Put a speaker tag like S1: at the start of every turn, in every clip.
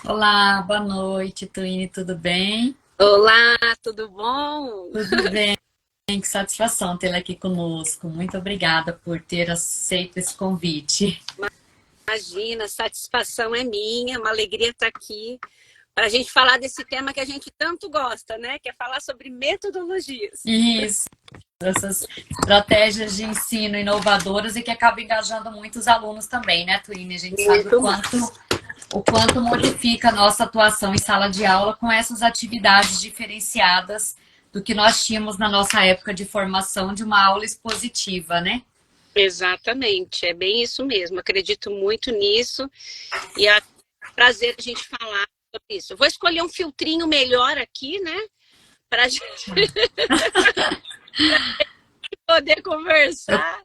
S1: Olá, boa noite, Tuine, tudo bem?
S2: Olá, tudo bom?
S1: Tudo bem, que satisfação tê-la aqui conosco. Muito obrigada por ter aceito esse convite.
S2: Imagina, a satisfação é minha, uma alegria estar aqui para a gente falar desse tema que a gente tanto gosta, né? Que é falar sobre metodologias.
S1: Isso, essas estratégias de ensino inovadoras e que acabam engajando muitos alunos também, né, Tuine? A gente sabe
S2: Muito mais.
S1: o quanto modifica a nossa atuação em sala de aula com essas atividades diferenciadas do que nós tínhamos na nossa época de formação de uma aula expositiva, né?
S2: Exatamente, é bem isso mesmo. Acredito muito nisso e é um prazer a gente falar sobre isso. Eu vou escolher um filtrinho melhor aqui, né? Para a gente poder
S1: Eu
S2: conversar.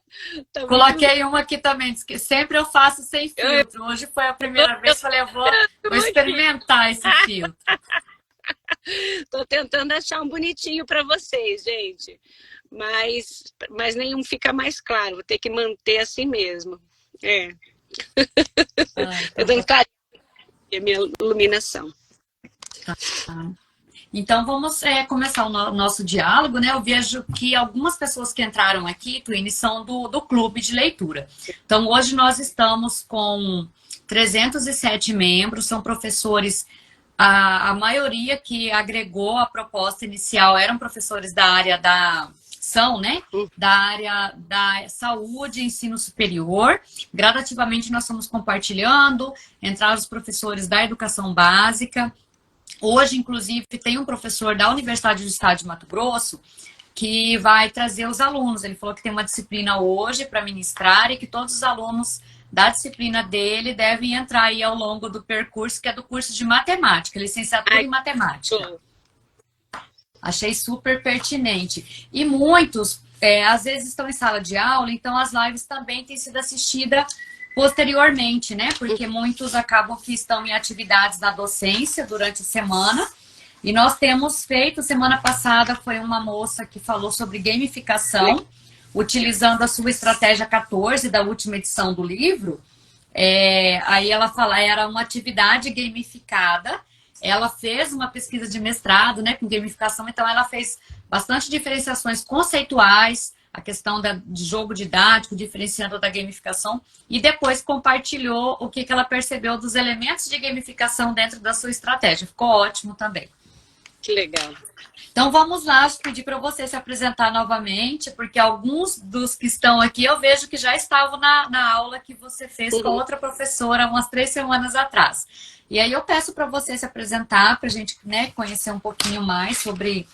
S2: Tá muito.
S1: coloquei uma aqui também, diz que sempre eu faço sem
S2: Eu
S1: filtro. Hoje foi a primeira vez, falei, vou
S2: estou aqui.
S1: experimentar esse filtro.
S2: Estou tentando achar um bonitinho para vocês, gente. Mas nenhum fica mais claro. Vou ter que manter assim mesmo. É.
S1: Ah,
S2: Tô
S1: então,
S2: dando clarinha a minha iluminação.
S1: então vamos começar o nosso diálogo, né? Eu vejo que algumas pessoas que entraram aqui, Twine, são do clube de leitura. Então hoje nós estamos com 307 membros, são professores. A maioria que agregou a proposta inicial eram professores da área da são, né? Da área da saúde e ensino superior. Gradativamente nós estamos compartilhando, entraram os professores da educação básica. Hoje, inclusive, tem um professor da Universidade do Estado de Mato Grosso que vai trazer os alunos. Ele falou que tem uma disciplina hoje para ministrar e que todos os alunos da disciplina dele devem entrar aí ao longo do percurso, que é do curso de matemática, licenciatura
S2: Ai,
S1: em matemática.
S2: tô.
S1: Achei super pertinente. E muitos, às vezes, estão em sala de aula, então as lives também têm sido assistidas posteriormente, né? Porque muitos acabam que estão em atividades da docência durante a semana. E nós temos feito, semana passada foi uma moça que falou sobre gamificação, utilizando a sua estratégia 14 da última edição do livro. Aí ela fala, era uma atividade gamificada. Ela fez uma pesquisa de mestrado, né, com gamificação, então ela fez bastante diferenciações conceituais, a questão de jogo didático, diferenciando da gamificação, e depois compartilhou o que ela percebeu dos elementos de gamificação dentro da sua estratégia. Ficou ótimo também.
S2: Que legal.
S1: Então vamos lá, pedir para você se apresentar novamente, porque alguns dos que estão aqui eu vejo que já estavam na aula que você fez com outra professora umas 3 semanas atrás. E aí eu peço para você se apresentar, para a gente, né, conhecer um pouquinho mais sobre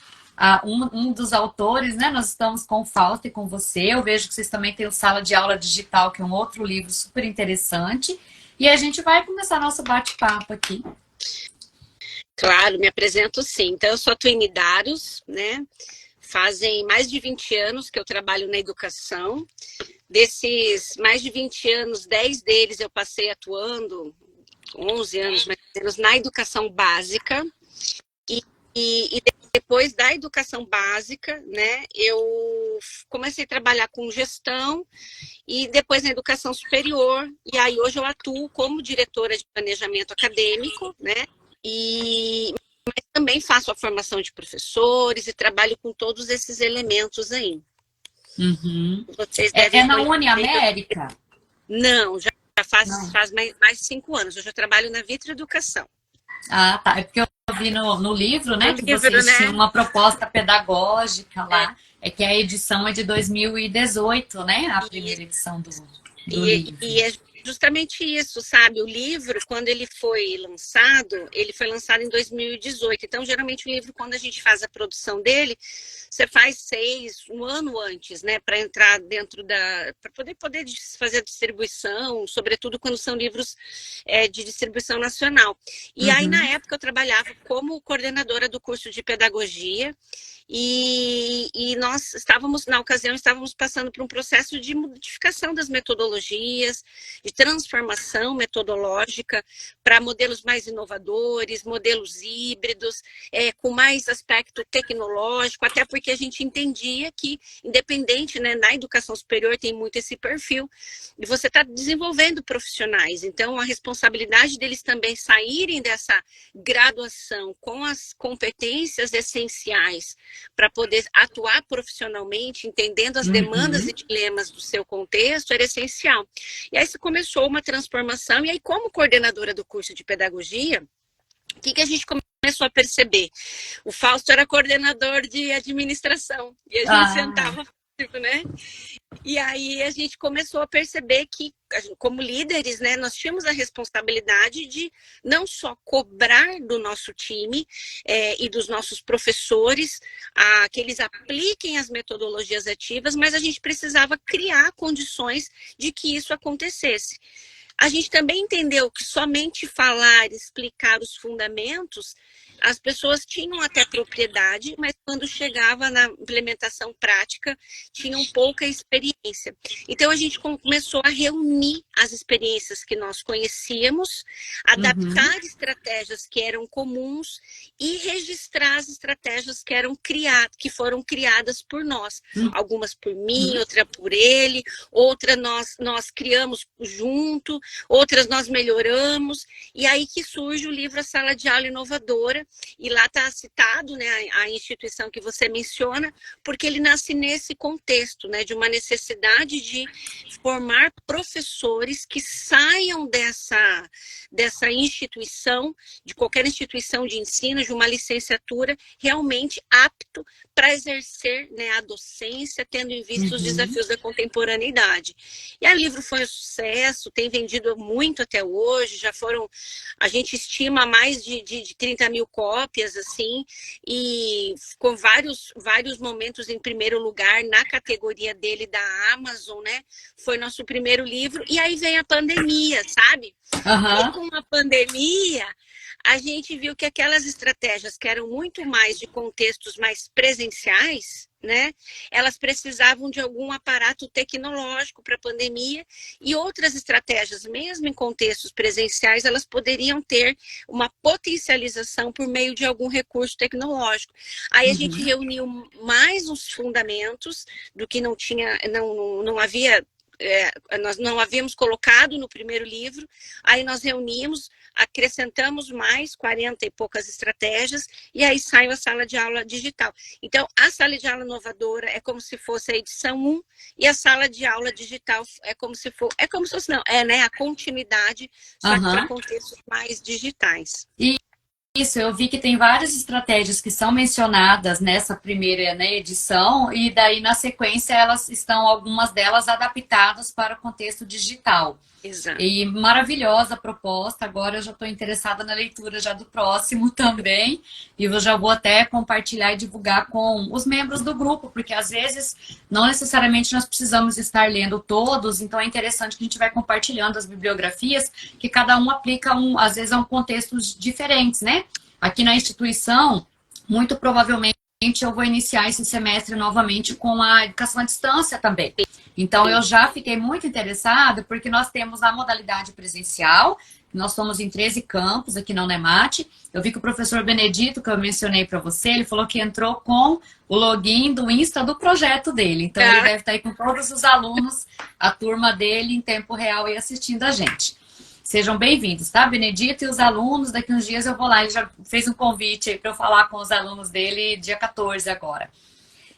S1: um dos autores, né? Nós estamos com o Fausto e com você. Eu vejo que vocês também têm o Sala de Aula Digital, que é um outro livro super interessante. E a gente vai começar nosso bate-papo aqui.
S2: Claro, me apresento sim. Então, eu sou a Tuine Daros, né? Fazem mais de 20 anos que eu trabalho na educação. Desses mais de 20 anos, 10 deles eu passei atuando, 11 anos mais ou menos, na educação básica. E depois da educação básica, né, eu comecei a trabalhar com gestão e depois na educação superior. E aí hoje eu atuo como diretora de planejamento acadêmico, né? Mas também faço a formação de professores e trabalho com todos esses elementos aí.
S1: Uhum.
S2: Vocês
S1: É
S2: devem
S1: na
S2: conhecer.
S1: Uniamérica?
S2: Não, já
S1: Não.
S2: faz mais de 5 anos. Hoje eu trabalho na Vitro Educação.
S1: Ah, tá. É porque eu vi no livro,
S2: No
S1: né, que
S2: livro,
S1: vocês tinham
S2: né?
S1: uma proposta pedagógica
S2: É,
S1: lá. É que a edição é de 2018, né? A
S2: e
S1: primeira edição do
S2: E
S1: livro.
S2: é justamente isso, sabe? O livro, quando ele foi lançado em 2018. Então, geralmente, o livro, quando a gente faz a produção dele, você faz um ano antes, né? Para entrar dentro para poder fazer a distribuição, sobretudo quando são livros de distribuição nacional. E aí, na
S1: Uhum.
S2: época, eu trabalhava como coordenadora do curso de pedagogia. E na ocasião, estávamos passando por um processo de modificação das metodologias, transformação metodológica para modelos mais inovadores, modelos híbridos, com mais aspecto tecnológico, até porque a gente entendia que, independente, né, na educação superior tem muito esse perfil, e você está desenvolvendo profissionais, então a responsabilidade deles também saírem dessa graduação com as competências essenciais para poder atuar profissionalmente, entendendo as demandas e dilemas do seu contexto, era essencial. E aí começou uma transformação, e aí como coordenadora do curso de pedagogia, o que a gente começou a perceber? O Fausto era coordenador de administração, e a gente sentava, né? E aí a gente começou a perceber que, como líderes, né, nós tínhamos a responsabilidade de não só cobrar do nosso time e dos nossos professores que eles apliquem as metodologias ativas, mas a gente precisava criar condições de que isso acontecesse. A gente também entendeu que somente falar, explicar os fundamentos, as pessoas tinham até propriedade, mas quando chegava na implementação prática, tinham pouca experiência. Então, a gente começou a reunir as experiências que nós conhecíamos, adaptar estratégias que eram comuns e registrar as estratégias que foram criadas por nós. Algumas por mim, outra por ele, outra nós criamos junto, outras nós melhoramos, e aí que surge o livro A Sala de Aula Inovadora, e lá está citado, né, a instituição que você menciona, porque ele nasce nesse contexto, né, de uma necessidade de formar professores que saiam dessa instituição, de qualquer instituição de ensino, de uma licenciatura, realmente apto para exercer, né, a docência, tendo em vista os desafios da contemporaneidade. E o livro foi um sucesso, tem vendido muito até hoje, a gente estima mais de 30 mil cópias, assim, e com vários momentos em primeiro lugar na categoria dele da Amazon, né? Foi nosso primeiro livro, e aí vem a pandemia, sabe? E com a pandemia, a gente viu que aquelas estratégias que eram muito mais de contextos mais presenciais, né? Elas precisavam de algum aparato tecnológico para a pandemia, e outras estratégias, mesmo em contextos presenciais, elas poderiam ter uma potencialização por meio de algum recurso tecnológico. Aí a gente reuniu mais os fundamentos do que não havia. Nós não havíamos colocado no primeiro livro, aí nós reunimos, acrescentamos mais 40 e poucas estratégias, e aí saiu a sala de aula digital. Então, a sala de aula inovadora é como se fosse a edição 1, e a sala de aula digital é como se fosse, não, né, a continuidade, só que para contextos mais digitais.
S1: Isso, eu vi que tem várias estratégias que são mencionadas nessa primeira, né, edição, e daí na sequência algumas delas adaptadas para o contexto digital.
S2: Exato.
S1: E maravilhosa a proposta, agora eu já estou interessada na leitura já do próximo também, e eu já vou até compartilhar e divulgar com os membros do grupo, porque às vezes não necessariamente nós precisamos estar lendo todos, então é interessante que a gente vai compartilhando as bibliografias, que cada um aplica, às vezes, a um contextos diferentes, né? Aqui na instituição, muito provavelmente eu vou iniciar esse semestre novamente com a educação à distância também. Então, eu já fiquei muito interessada, porque nós temos a modalidade presencial, nós somos em 13 campos aqui na Unemate. Eu vi que o professor Benedito, que eu mencionei para você, ele falou que entrou com o login do Insta do projeto dele. Então, ele deve estar aí com todos os alunos, a turma dele, em tempo real, e assistindo a gente. Sejam bem-vindos, tá, Benedito? E os alunos, daqui uns dias eu vou lá, ele já fez um convite aí para eu falar com os alunos dele dia 14 agora.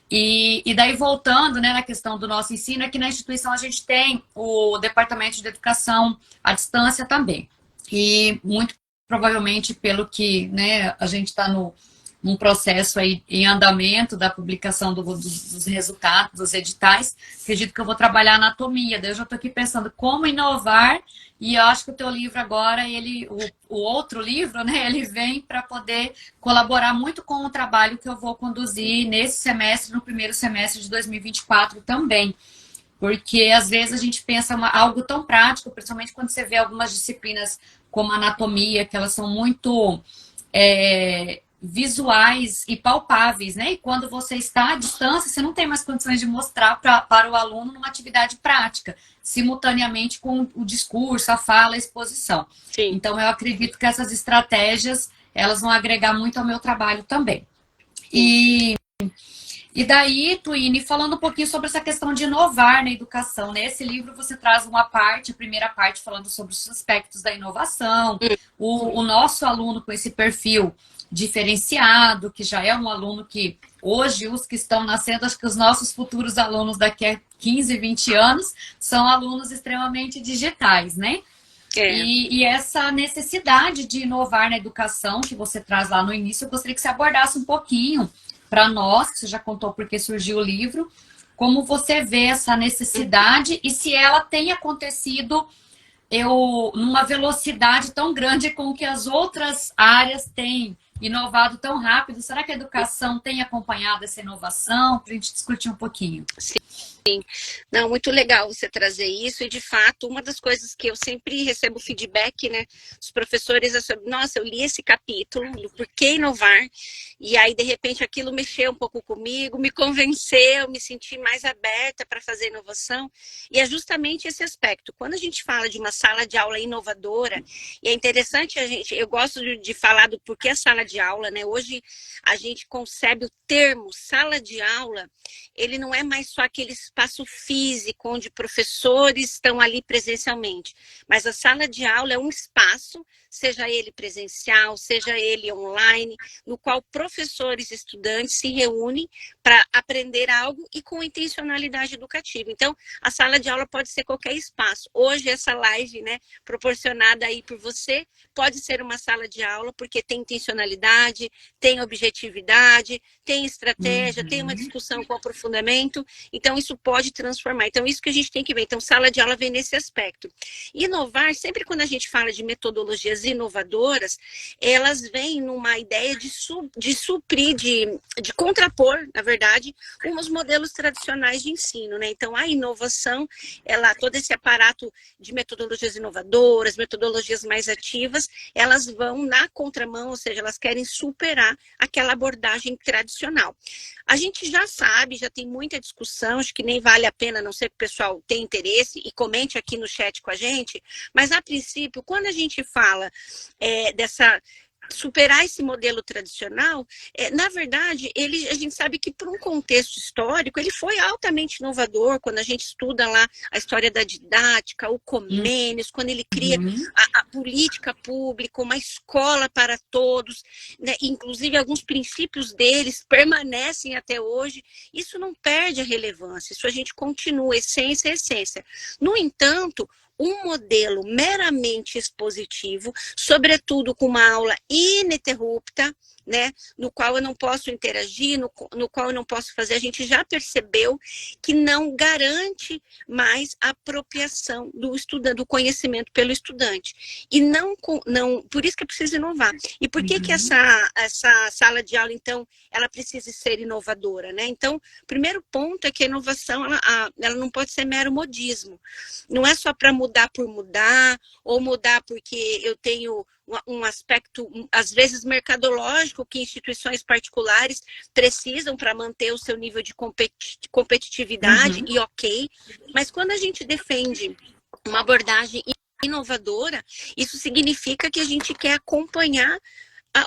S1: E daí, voltando, né, na questão do nosso ensino, aqui na instituição a gente tem o Departamento de Educação à Distância também. E muito provavelmente, pelo que, né, a gente está num processo aí em andamento da publicação dos resultados, dos editais, acredito que eu vou trabalhar anatomia. Daí eu já estou aqui pensando como inovar, e eu acho que o teu livro agora, o outro livro, né, ele vem para poder colaborar muito com o trabalho que eu vou conduzir nesse semestre, no primeiro semestre de 2024 também. Porque às vezes a gente pensa algo tão prático, principalmente quando você vê algumas disciplinas como anatomia, que elas são muito visuais e palpáveis, né? E quando você está à distância, você não tem mais condições de mostrar para o aluno numa atividade prática, simultaneamente com o discurso, a fala, a exposição.
S2: Sim.
S1: Então, eu acredito que essas estratégias, elas vão agregar muito ao meu trabalho também. E daí, Twine, falando um pouquinho sobre essa questão de inovar na educação, nesse livro você traz uma parte, a primeira parte falando sobre os aspectos da inovação, o nosso aluno com esse perfil diferenciado, que já é um aluno que hoje os que estão nascendo, acho que os nossos futuros alunos daqui a 15, 20 anos são alunos extremamente digitais, né? E essa necessidade de inovar na educação que você traz lá no início, eu gostaria que você abordasse um pouquinho para nós, que você já contou porque surgiu o livro, como você vê essa necessidade e se ela tem acontecido numa velocidade tão grande com que as outras áreas têm inovado tão rápido. Será que a educação tem acompanhado essa inovação? Para a gente discutir um pouquinho.
S2: Sim. Não, muito legal você trazer isso, e de fato, uma das coisas que eu sempre recebo feedback, né, dos professores é sobre, nossa, eu li esse capítulo, do porquê inovar, e aí, de repente, aquilo mexeu um pouco comigo, me convenceu, me senti mais aberta para fazer inovação, e é justamente esse aspecto. Quando a gente fala de uma sala de aula inovadora, e é interessante, eu gosto de falar do porquê a sala de aula, né, hoje a gente concebe o termo sala de aula, ele não é mais só aquele espaço físico onde professores estão ali presencialmente, mas a sala de aula é um espaço, seja ele presencial, seja ele online, no qual professores e estudantes se reúnem para aprender algo e com intencionalidade educativa. Então, a sala de aula pode ser qualquer espaço. Hoje, essa live, né, proporcionada aí por você, pode ser uma sala de aula, porque tem intencionalidade, tem objetividade, tem estratégia, tem uma discussão com aprofundamento. Então, isso pode transformar. Então, isso que a gente tem que ver. Então, sala de aula vem nesse aspecto. Inovar, sempre quando a gente fala de metodologias inovadoras, elas vêm numa ideia de suprir, de contrapor, na verdade, uns modelos tradicionais de ensino, né? Então, a inovação, todo esse aparato de metodologias inovadoras, metodologias mais ativas, elas vão na contramão, ou seja, elas querem superar aquela abordagem tradicional. A gente já sabe, já tem muita discussão, acho que nem vale a pena, a não ser que o pessoal tenha interesse e comente aqui no chat com a gente, mas a princípio, quando a gente fala dessa superar esse modelo tradicional, na verdade, a gente sabe que para um contexto histórico, ele foi altamente inovador, quando a gente estuda lá a história da didática, o Comênios, quando ele cria a política pública, uma escola para todos, né? Inclusive alguns princípios deles permanecem até hoje, isso não perde a relevância, isso a gente continua, essência é essência. No entanto, um modelo meramente expositivo, sobretudo com uma aula ininterrupta, né, no qual eu não posso interagir, no qual eu não posso fazer, a gente já percebeu que não garante mais a apropriação do estudante, do conhecimento pelo estudante. E não, por isso que é preciso inovar. E por que que essa sala de aula, então, ela precisa ser inovadora, né? Então, o primeiro ponto é que a inovação, ela não pode ser mero modismo. Não é só para mudar por mudar, ou mudar porque eu tenho um aspecto, às vezes, mercadológico, que instituições particulares precisam para manter o seu nível de competitividade, e ok. Mas quando a gente defende uma abordagem inovadora, isso significa que a gente quer acompanhar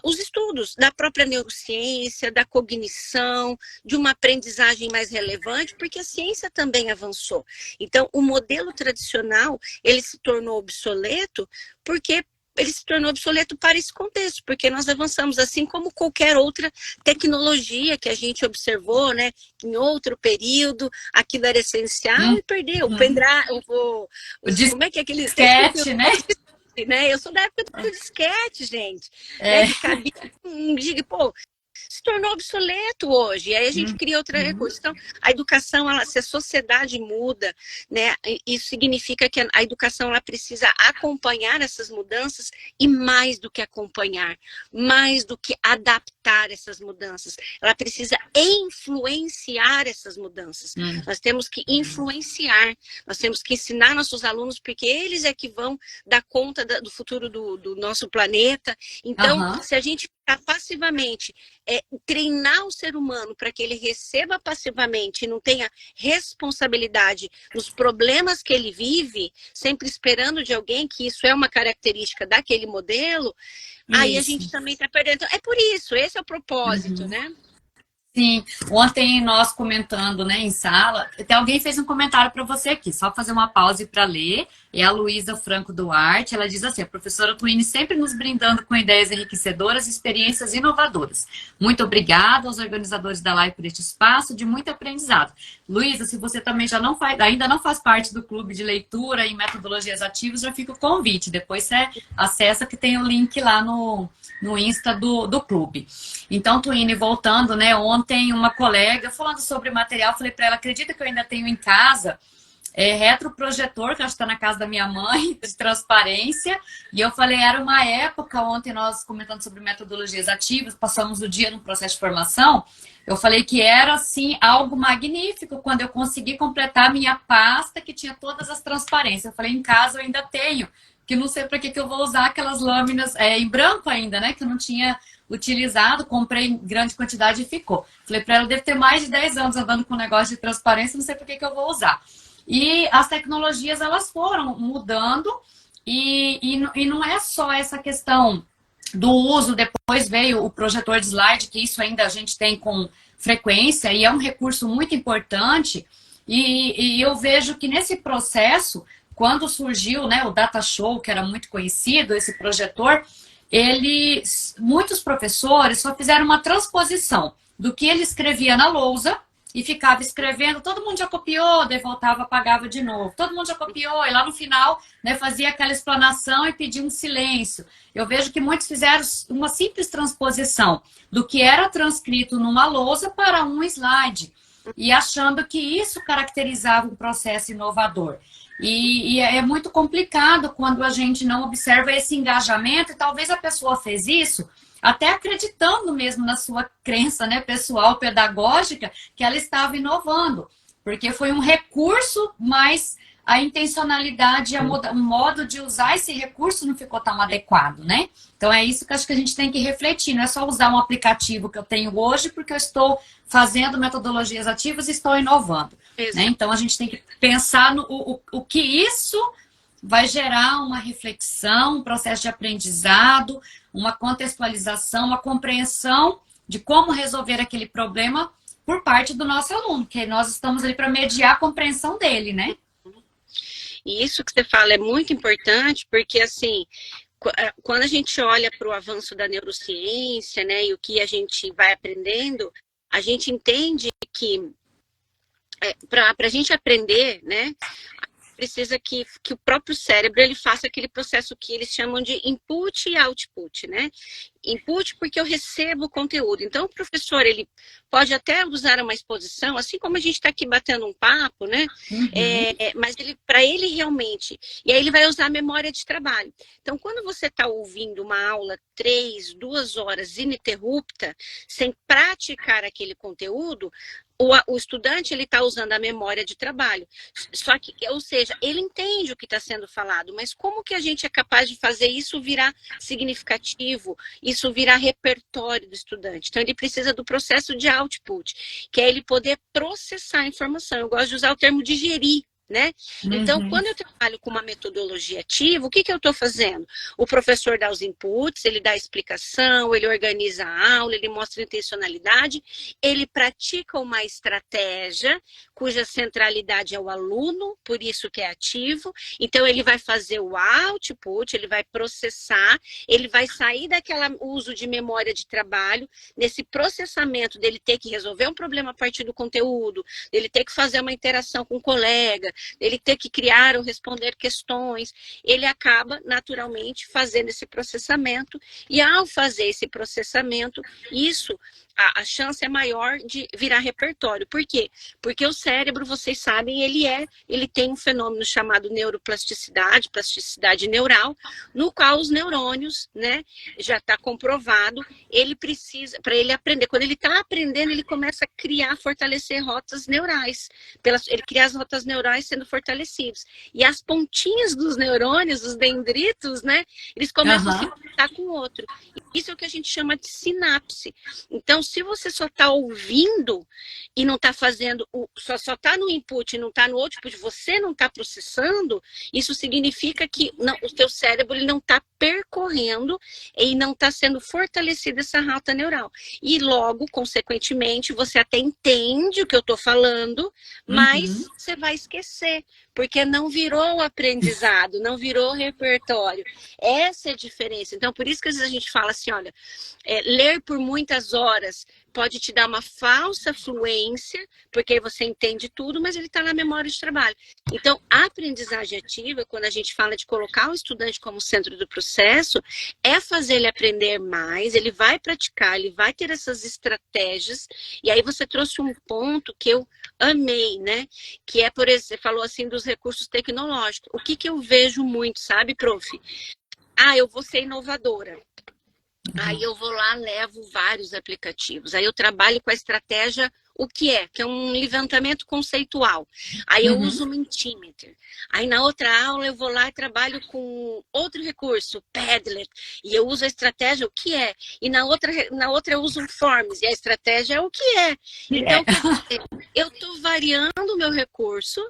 S2: os estudos da própria neurociência, da cognição, de uma aprendizagem mais relevante, porque a ciência também avançou. Então, o modelo tradicional, ele se tornou obsoleto porque ele se tornou obsoleto para esse contexto, porque nós avançamos, assim como qualquer outra tecnologia que a gente observou, né, em outro período, aquilo era essencial e perdeu. Como é que é aquele
S1: disquete, né?
S2: Né? Eu sou da época do disquete, gente. Né? Que cabia um giga, pô, se tornou obsoleto hoje, e aí a gente cria outra recurso. Então, a educação, se a sociedade muda, né, isso significa que a educação ela precisa acompanhar essas mudanças, e mais do que acompanhar, mais do que adaptar essas mudanças, ela precisa influenciar essas mudanças. Nós temos que influenciar, nós temos que ensinar nossos alunos, porque eles é que vão dar conta do futuro do nosso planeta. Então, se a gente passivamente, treinar o ser humano para que ele receba passivamente e não tenha responsabilidade nos problemas que ele vive, sempre esperando de alguém, que isso é uma característica daquele modelo, aí a
S1: Isso.
S2: gente também está perdendo. É por isso, esse é o propósito,
S1: Uhum.
S2: né?
S1: Sim, ontem nós comentando, né, em sala, até alguém fez um comentário para você aqui, só fazer uma pausa para ler. É a Luísa Franco Duarte, ela diz assim: a professora Twine sempre nos brindando com ideias enriquecedoras e experiências inovadoras. Muito obrigada aos organizadores da live por este espaço de muito aprendizado. Luísa, se você também já não faz, ainda não faz parte do clube de leitura e metodologias ativas, já fica o convite. Depois você acessa que tem o link lá no Insta do clube. Então, Twine, voltando, né? Ontem uma colega falando sobre material, falei para ela, acredita que eu ainda tenho em casa retroprojetor, que acho que está na casa da minha mãe, de transparência. E eu falei, era uma época, ontem nós comentando sobre metodologias ativas, passamos o dia no processo de formação, eu falei que era, assim, algo magnífico quando eu consegui completar a minha pasta que tinha todas as transparências. Eu falei, em casa eu ainda tenho, que não sei para que eu vou usar aquelas lâminas em branco ainda, né, que eu não tinha utilizado, comprei em grande quantidade e ficou. Falei para ela, deve ter mais de 10 anos andando com negócio de transparência, não sei para que eu vou usar. E as tecnologias, elas foram mudando e não é só essa questão do uso, depois veio o projetor de slide, que isso ainda a gente tem com frequência e é um recurso muito importante. E eu vejo que nesse processo, quando surgiu, né, o Data Show, que era muito conhecido, esse projetor, muitos professores só fizeram uma transposição do que ele escrevia na lousa e ficava escrevendo, todo mundo já copiou, daí voltava, apagava de novo. Todo mundo já copiou, e lá no final, né, fazia aquela explanação e pedia um silêncio. Eu vejo que muitos fizeram uma simples transposição do que era transcrito numa lousa para um slide, e achando que isso caracterizava um processo inovador. E é muito complicado quando a gente não observa esse engajamento, e talvez a pessoa fez isso até acreditando mesmo na sua crença, né, pessoal, pedagógica, que ela estava inovando, porque foi um recurso, mas a intencionalidade, o modo de usar esse recurso não ficou tão adequado, né? Então é isso que acho que a gente tem que refletir, não é só usar um aplicativo que eu tenho hoje porque eu estou fazendo metodologias ativas e estou inovando, né? Então a gente tem que pensar no o que isso vai gerar uma reflexão, um processo de aprendizado, uma contextualização, uma compreensão de como resolver aquele problema por parte do nosso aluno, que nós estamos ali para mediar a compreensão dele, né?
S2: E isso que você fala é muito importante, porque assim, quando a gente olha para o avanço da neurociência, né, e o que a gente vai aprendendo, a gente entende que para a gente aprender, né, precisa que o próprio cérebro ele faça aquele processo que eles chamam de input e output, né? Input porque eu recebo o conteúdo. Então, o professor, ele pode até usar uma exposição, assim como a gente está aqui batendo um papo, né?
S1: Uhum.
S2: Mas para ele realmente... E aí ele vai usar a memória de trabalho. Então, quando você está ouvindo uma aula 2 horas ininterrupta, sem praticar aquele conteúdo, o estudante ele está usando a memória de trabalho. Só que, ou seja, ele entende o que está sendo falado, mas como que a gente é capaz de fazer isso virar significativo, isso virar repertório do estudante? Então, ele precisa do processo de output, que é ele poder processar a informação. Eu gosto de usar o termo digerir, né? Então, quando eu trabalho com uma metodologia ativa, o que eu estou fazendo? O professor dá os inputs, ele dá a explicação, ele organiza a aula, ele mostra a intencionalidade, ele pratica uma estratégia cuja centralidade é o aluno, por isso que é ativo. Então, ele vai fazer o output, ele vai processar, ele vai sair daquele uso de memória de trabalho, nesse processamento dele ter que resolver um problema a partir do conteúdo, dele ter que fazer uma interação com o colega, ele ter que criar ou responder questões, ele acaba naturalmente fazendo esse processamento, e ao fazer esse processamento, a chance é maior de virar repertório. Por quê? Porque o cérebro, vocês sabem, ele tem um fenômeno chamado neuroplasticidade, plasticidade neural, no qual os neurônios, né, já está comprovado, ele precisa, para ele aprender, quando ele está aprendendo, ele começa a criar, fortalecer rotas neurais. Ele cria as rotas neurais sendo fortalecidos. E as pontinhas dos neurônios, os dendritos, né, eles começam a se conectar com o outro. Isso é o que a gente chama de sinapse. Então, se você só está ouvindo e não está fazendo, só está no input e não está no output, você não está processando, isso significa que o teu cérebro ele não está percorrendo e não está sendo fortalecida essa rota neural. E logo, consequentemente, você até entende o que eu estou falando, mas você vai esquecer, porque não virou aprendizado, não virou repertório. Essa é a diferença. Então, por isso que às vezes a gente fala assim, olha, ler por muitas horas pode te dar uma falsa fluência, porque você entende tudo, mas ele está na memória de trabalho. Então, a aprendizagem ativa, quando a gente fala de colocar o estudante como centro do processo, é fazer ele aprender mais, ele vai praticar, ele vai ter essas estratégias, e aí você trouxe um ponto que eu amei, né? Que é, por exemplo, você falou assim dos recursos tecnológicos. O que eu vejo muito, sabe, prof? Eu vou ser inovadora. Aí eu vou lá, levo vários aplicativos. Aí eu trabalho com a estratégia, o que é? Que é um levantamento conceitual. Aí eu uso o Mentimeter. Aí na outra aula eu vou lá e trabalho com outro recurso, Padlet. E eu uso a estratégia, o que é? E na outra eu uso o Forms. E a estratégia é o que é. Então, eu estou variando o meu recurso,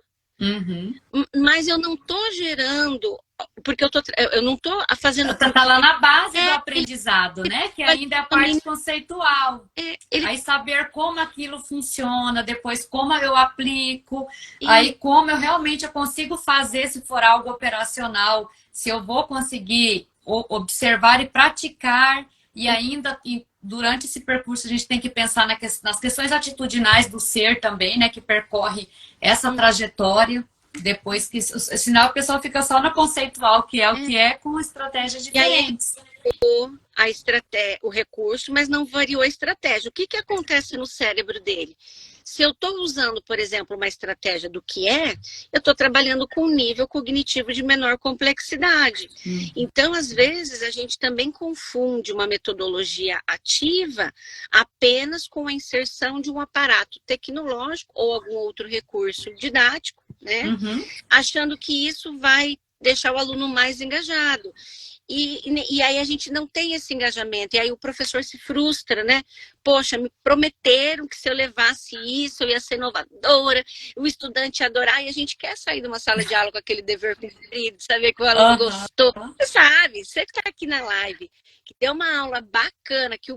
S2: mas eu não estou gerando... Porque eu não estou fazendo...
S1: Você está lá na base do aprendizado, né? Que ainda é a parte conceitual. Aí saber como aquilo funciona, depois como eu aplico, aí como eu consigo fazer se for algo operacional, se eu vou conseguir observar e praticar, e ainda durante esse percurso a gente tem que pensar nas questões atitudinais do ser também, né? Que percorre essa trajetória. Depois que, senão a pessoa fica só no conceitual, que é o que é, com estratégias diferentes.
S2: O recurso, mas não variou a estratégia. O que acontece no cérebro dele? Se eu estou usando, por exemplo, uma estratégia do que é, eu estou trabalhando com um nível cognitivo de menor complexidade. Então, às vezes, a gente também confunde uma metodologia ativa apenas com a inserção de um aparato tecnológico ou algum outro recurso didático, né? Achando que isso vai deixar o aluno mais engajado. E aí a gente não tem esse engajamento, e aí o professor se frustra, né? Poxa, me prometeram que se eu levasse isso, eu ia ser inovadora, o estudante ia adorar, e a gente quer sair de uma sala de aula com aquele dever cumprido, saber que o aluno gostou. Você sabe, você que está aqui na live, que deu uma aula bacana, que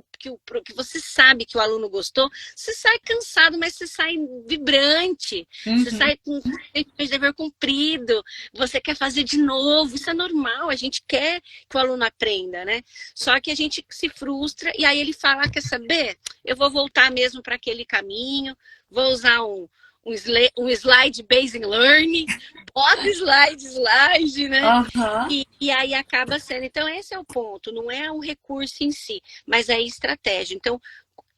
S2: você sabe que o aluno gostou, você sai cansado, mas você sai vibrante, você sai com o dever cumprido, você quer fazer de novo, isso é normal, a gente quer que o aluno aprenda, né? Só que a gente se frustra e aí ele fala, quer saber? Eu vou voltar mesmo para aquele caminho, vou usar um slide-based learning, bota slide, né? E aí acaba sendo. Então, esse é o ponto, não é o recurso em si, mas é a estratégia. Então,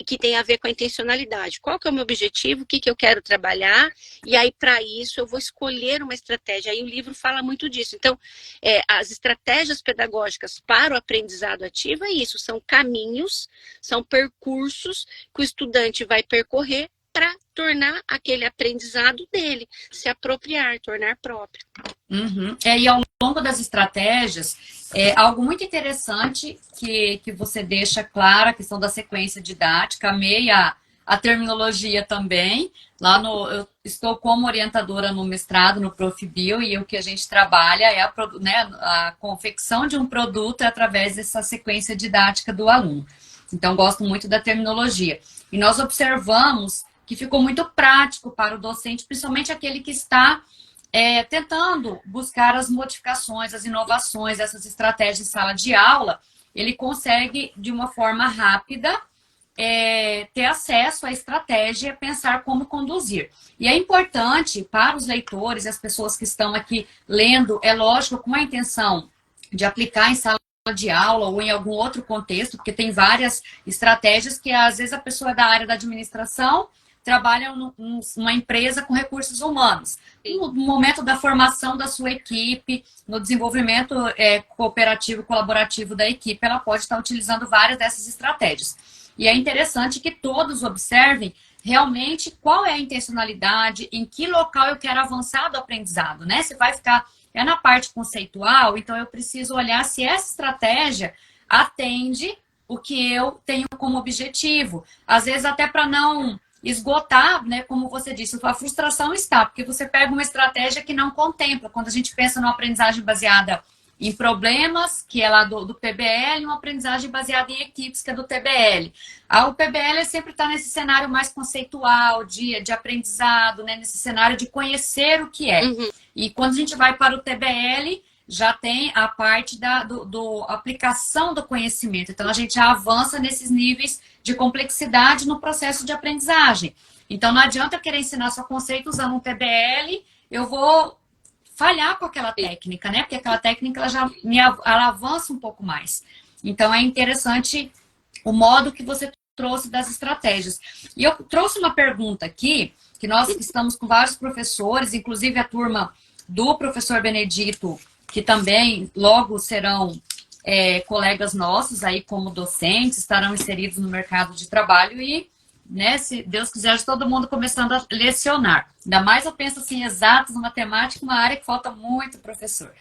S2: que tem a ver com a intencionalidade. Qual que é o meu objetivo? O que eu quero trabalhar? E aí, para isso, eu vou escolher uma estratégia. Aí o livro fala muito disso. Então, as estratégias pedagógicas para o aprendizado ativo é isso. São caminhos, são percursos que o estudante vai percorrer para tornar aquele aprendizado dele, se apropriar, tornar próprio.
S1: E ao longo das estratégias, algo muito interessante que você deixa clara, a questão da sequência didática, amei a terminologia também. Eu estou como orientadora no mestrado, no Profibio, e o que a gente trabalha é a confecção de um produto através dessa sequência didática do aluno. Então, gosto muito da terminologia. E nós observamos que ficou muito prático para o docente, principalmente aquele que está tentando buscar as modificações, as inovações, essas estratégias em sala de aula. Ele consegue, de uma forma rápida, ter acesso à estratégia, pensar como conduzir. E é importante para os leitores, as pessoas que estão aqui lendo, é lógico, com a intenção de aplicar em sala de aula ou em algum outro contexto, porque tem várias estratégias que às vezes a pessoa é da área da administração, trabalha numa empresa com recursos humanos. No momento da formação da sua equipe, no desenvolvimento cooperativo, colaborativo da equipe, ela pode estar utilizando várias dessas estratégias. E é interessante que todos observem realmente qual é a intencionalidade, em que local eu quero avançar do aprendizado, né? Se vai ficar na parte conceitual, então eu preciso olhar se essa estratégia atende o que eu tenho como objetivo. Às vezes até para não esgotar, né, como você disse, a frustração está, porque você pega uma estratégia que não contempla. Quando a gente pensa numa aprendizagem baseada em problemas, que é lá do PBL, e uma aprendizagem baseada em equipes, que é do TBL. O PBL sempre está nesse cenário mais conceitual, de aprendizado, né, nesse cenário de conhecer o que é.
S2: Uhum.
S1: E quando a gente vai para o TBL, já tem a parte da aplicação do conhecimento. Então, a gente já avança nesses níveis de complexidade no processo de aprendizagem. Então, não adianta eu querer ensinar só conceito usando um TBL, eu vou falhar com aquela técnica, né? Porque aquela técnica ela avança um pouco mais. Então, é interessante o modo que você trouxe das estratégias. E eu trouxe uma pergunta aqui, que nós estamos com vários professores, inclusive a turma do professor Benedito, que também logo serão colegas nossos aí como docentes, estarão inseridos no mercado de trabalho e, né, se Deus quiser, todo mundo começando a lecionar. Ainda mais eu penso assim, exatos, matemática, uma área que falta muito professor.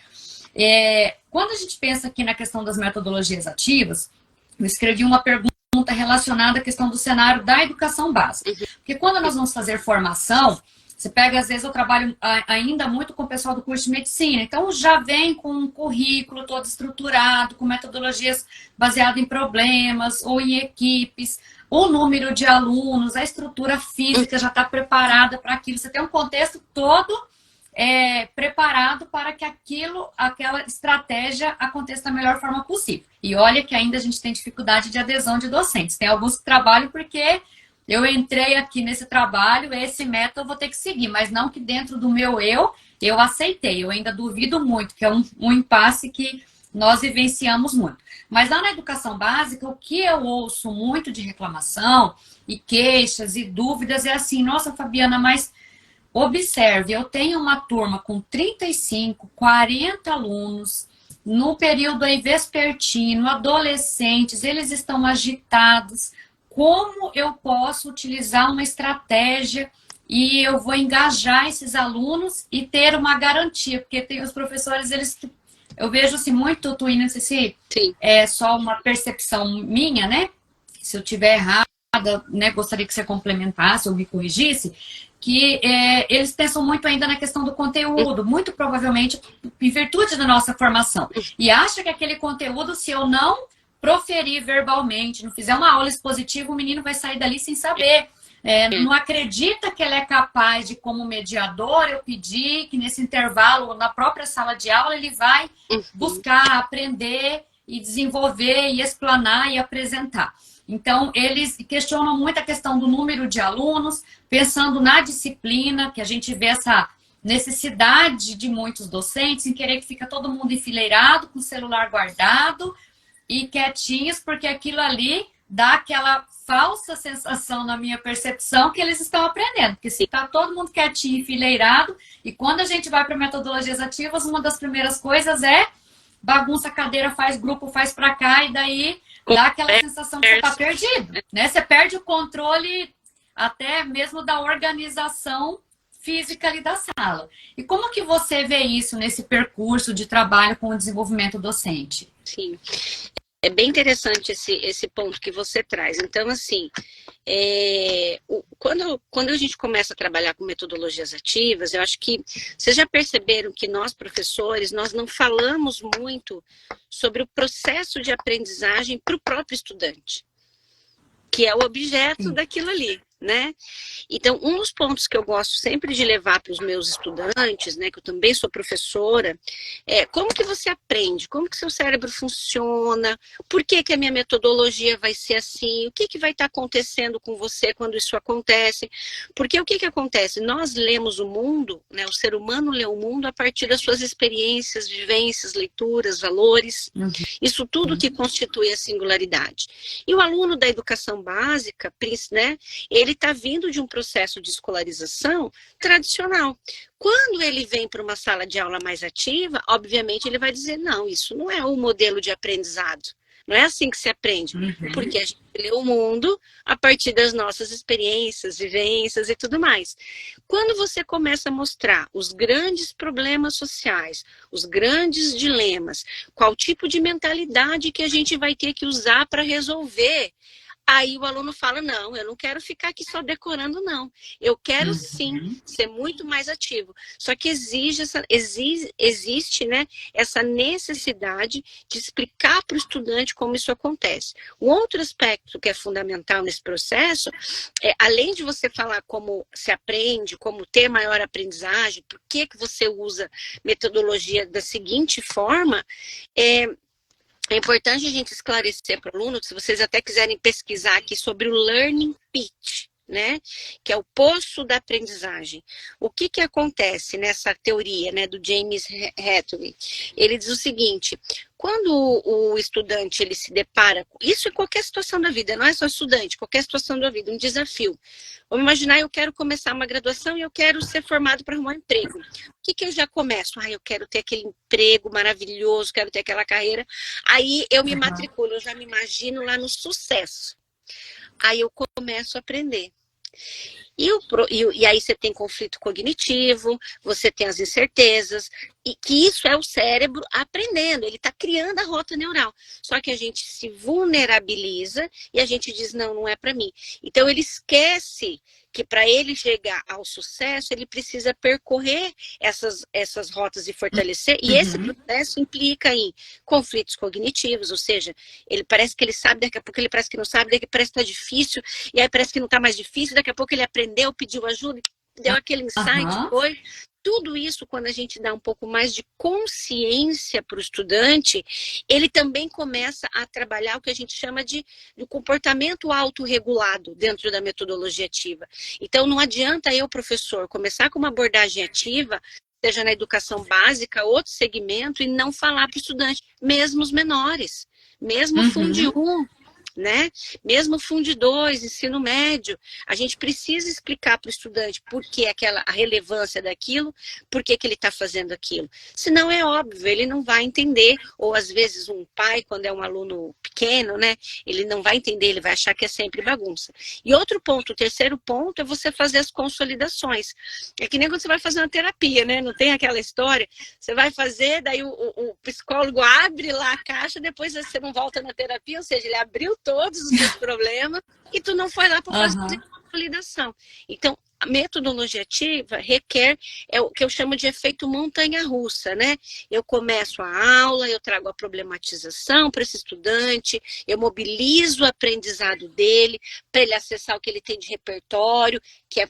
S1: Quando a gente pensa aqui na questão das metodologias ativas, eu escrevi uma pergunta relacionada à questão do cenário da educação básica. Porque quando nós vamos fazer formação, você pega, às vezes eu trabalho ainda muito com o pessoal do curso de medicina, então já vem com um currículo todo estruturado, com metodologias baseadas em problemas ou em equipes, o número de alunos, a estrutura física já está preparada para aquilo. Você tem um contexto todo preparado para que aquela estratégia aconteça da melhor forma possível. E olha que ainda a gente tem dificuldade de adesão de docentes. Tem alguns que trabalham porque eu entrei aqui nesse trabalho, esse método eu vou ter que seguir, mas não que dentro do meu eu aceitei. Eu ainda duvido muito, que é um impasse que nós vivenciamos muito. Mas lá na educação básica, o que eu ouço muito de reclamação e queixas e dúvidas é assim, nossa, Fabiana, mas observe, eu tenho uma turma com 35, 40 alunos, no período aí vespertino, adolescentes, eles estão agitados. Como eu posso utilizar uma estratégia e eu vou engajar esses alunos e ter uma garantia? Porque tem os professores, eu vejo assim muito, Twin, não sei se é só uma percepção minha, né? Se eu tiver errada, né, gostaria que você complementasse ou me corrigisse, que eles pensam muito ainda na questão do conteúdo, muito provavelmente em virtude da nossa formação. E acha que aquele conteúdo, se eu não proferir verbalmente, não fizer uma aula expositiva, o menino vai sair dali sem saber. Não acredita que ele é capaz de, como mediador, eu pedir que nesse intervalo, na própria sala de aula, ele vai buscar aprender e desenvolver e explanar e apresentar. Então, eles questionam muito a questão do número de alunos, pensando na disciplina, que a gente vê essa necessidade de muitos docentes em querer que fica todo mundo enfileirado, com o celular guardado e quietinhos, porque aquilo ali dá aquela falsa sensação, na minha percepção, que eles estão aprendendo. Porque se está todo mundo quietinho, enfileirado, e quando a gente vai para metodologias ativas, uma das primeiras coisas é bagunça a cadeira, faz grupo, faz para cá, e daí dá aquela sensação que você está perdido, né? Você perde o controle até mesmo da organização física ali da sala. E como que você vê isso nesse percurso de trabalho com o desenvolvimento docente?
S2: Sim, é bem interessante esse ponto que você traz. Então, assim, quando a gente começa a trabalhar com metodologias ativas, eu acho que vocês já perceberam que nós, professores, nós não falamos muito sobre o processo de aprendizagem para o próprio estudante, que é o objeto daquilo ali, né? Então, um dos pontos que eu gosto sempre de levar para os meus estudantes, né, que eu também sou professora, é como que você aprende, como que seu cérebro funciona, por que que a minha metodologia vai ser assim, o que que vai estar acontecendo com você quando isso acontece, porque o que que acontece? Nós lemos o mundo, né, o ser humano lê o mundo a partir das suas experiências, vivências, leituras, valores, isso tudo que constitui a singularidade. E o aluno da educação básica, né, ele está vindo de um processo de escolarização tradicional. Quando ele vem para uma sala de aula mais ativa, obviamente ele vai dizer, não, isso não é um modelo de aprendizado. Não é assim que se aprende, porque a gente lê o mundo a partir das nossas experiências, vivências e tudo mais. Quando você começa a mostrar os grandes problemas sociais, os grandes dilemas, qual tipo de mentalidade que a gente vai ter que usar para resolver, aí o aluno fala, não, eu não quero ficar aqui só decorando, não. Eu quero sim ser muito mais ativo. Só que existe, né, essa necessidade de explicar para o estudante como isso acontece. Um outro aspecto que é fundamental nesse processo é, além de você falar como se aprende, como ter maior aprendizagem, por que você usa metodologia da seguinte forma, é importante a gente esclarecer para o aluno, se vocês até quiserem pesquisar aqui sobre o Learning Pit, né? Que é o poço da aprendizagem. O que acontece nessa teoria, né, do James Hathaway? Ele diz o seguinte: quando o estudante ele se depara, isso em qualquer situação da vida, não é só estudante, qualquer situação da vida, um desafio. Vamos imaginar, eu quero começar uma graduação e eu quero ser formado para arrumar um emprego. O que eu já começo? Eu quero ter aquele emprego maravilhoso, quero ter aquela carreira. Aí eu me matriculo, eu já me imagino lá no sucesso. Aí eu começo a aprender. E aí você tem conflito cognitivo, você tem as incertezas, e que isso é o cérebro aprendendo, ele está criando a rota neural. Só que a gente se vulnerabiliza e a gente diz, não, não é para mim. Então ele esquece que para ele chegar ao sucesso, ele precisa percorrer essas rotas e fortalecer, e esse processo implica em conflitos cognitivos, ou seja, ele parece que ele sabe, daqui a pouco ele parece que não sabe, daqui a pouco parece que está difícil, e aí parece que não está mais difícil, daqui a pouco ele aprendeu, pediu ajuda, deu aquele insight, foi. Tudo isso, quando a gente dá um pouco mais de consciência para o estudante, ele também começa a trabalhar o que a gente chama de comportamento autorregulado dentro da metodologia ativa. Então, não adianta eu, professor, começar com uma abordagem ativa, seja na educação básica, outro segmento, e não falar para o estudante, mesmo os menores, mesmo Fundi 1, né? Mesmo Fundi 2, ensino médio, a gente precisa explicar para o estudante por que a relevância daquilo, por que ele está fazendo aquilo. Senão é óbvio, ele não vai entender, ou às vezes um pai, quando é um aluno pequeno, né? Ele não vai entender, ele vai achar que é sempre bagunça. E outro ponto, o terceiro ponto é você fazer as consolidações. É que nem quando você vai fazer uma terapia, né? Não tem aquela história, você vai fazer, daí o psicólogo abre lá a caixa, depois você não volta na terapia, ou seja, ele abriu todos os seus problemas e tu não foi lá para fazer consolidação. Então, a metodologia ativa requer, é o que eu chamo de efeito montanha-russa, né? Eu começo a aula, eu trago a problematização para esse estudante, eu mobilizo o aprendizado dele, para ele acessar o que ele tem de repertório,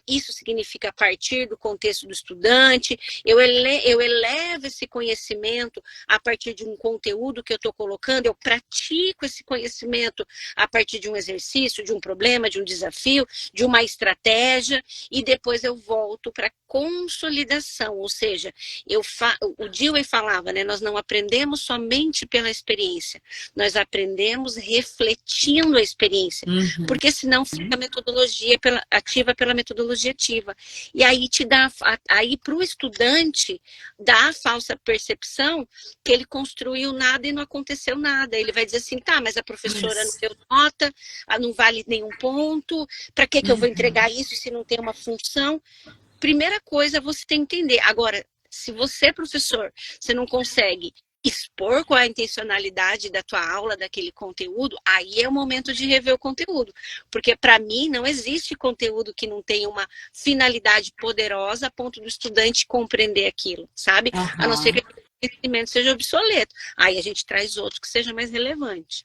S2: isso significa a partir do contexto do estudante, eu elevo esse conhecimento a partir de um conteúdo que eu estou colocando, eu pratico esse conhecimento a partir de um exercício, de um problema, de um desafio, de uma estratégia, e depois eu volto para consolidação, ou seja, o Dewey falava, né, nós não aprendemos somente pela experiência, nós aprendemos refletindo a experiência, porque senão fica a metodologia ativa pela metodologia ativa, e aí aí para o estudante dá a falsa percepção que ele construiu nada e não aconteceu nada, ele vai dizer assim, tá, mas a professora não deu nota, não vale nenhum ponto, para que eu vou entregar isso se não tem uma função? Primeira coisa é você entender. Agora, se você, professor, você não consegue expor qual é a intencionalidade da tua aula, daquele conteúdo, aí é o momento de rever o conteúdo. Porque, para mim, não existe conteúdo que não tenha uma finalidade poderosa a ponto do estudante compreender aquilo, sabe? A não ser que o conhecimento seja obsoleto. Aí a gente traz outro que seja mais relevante.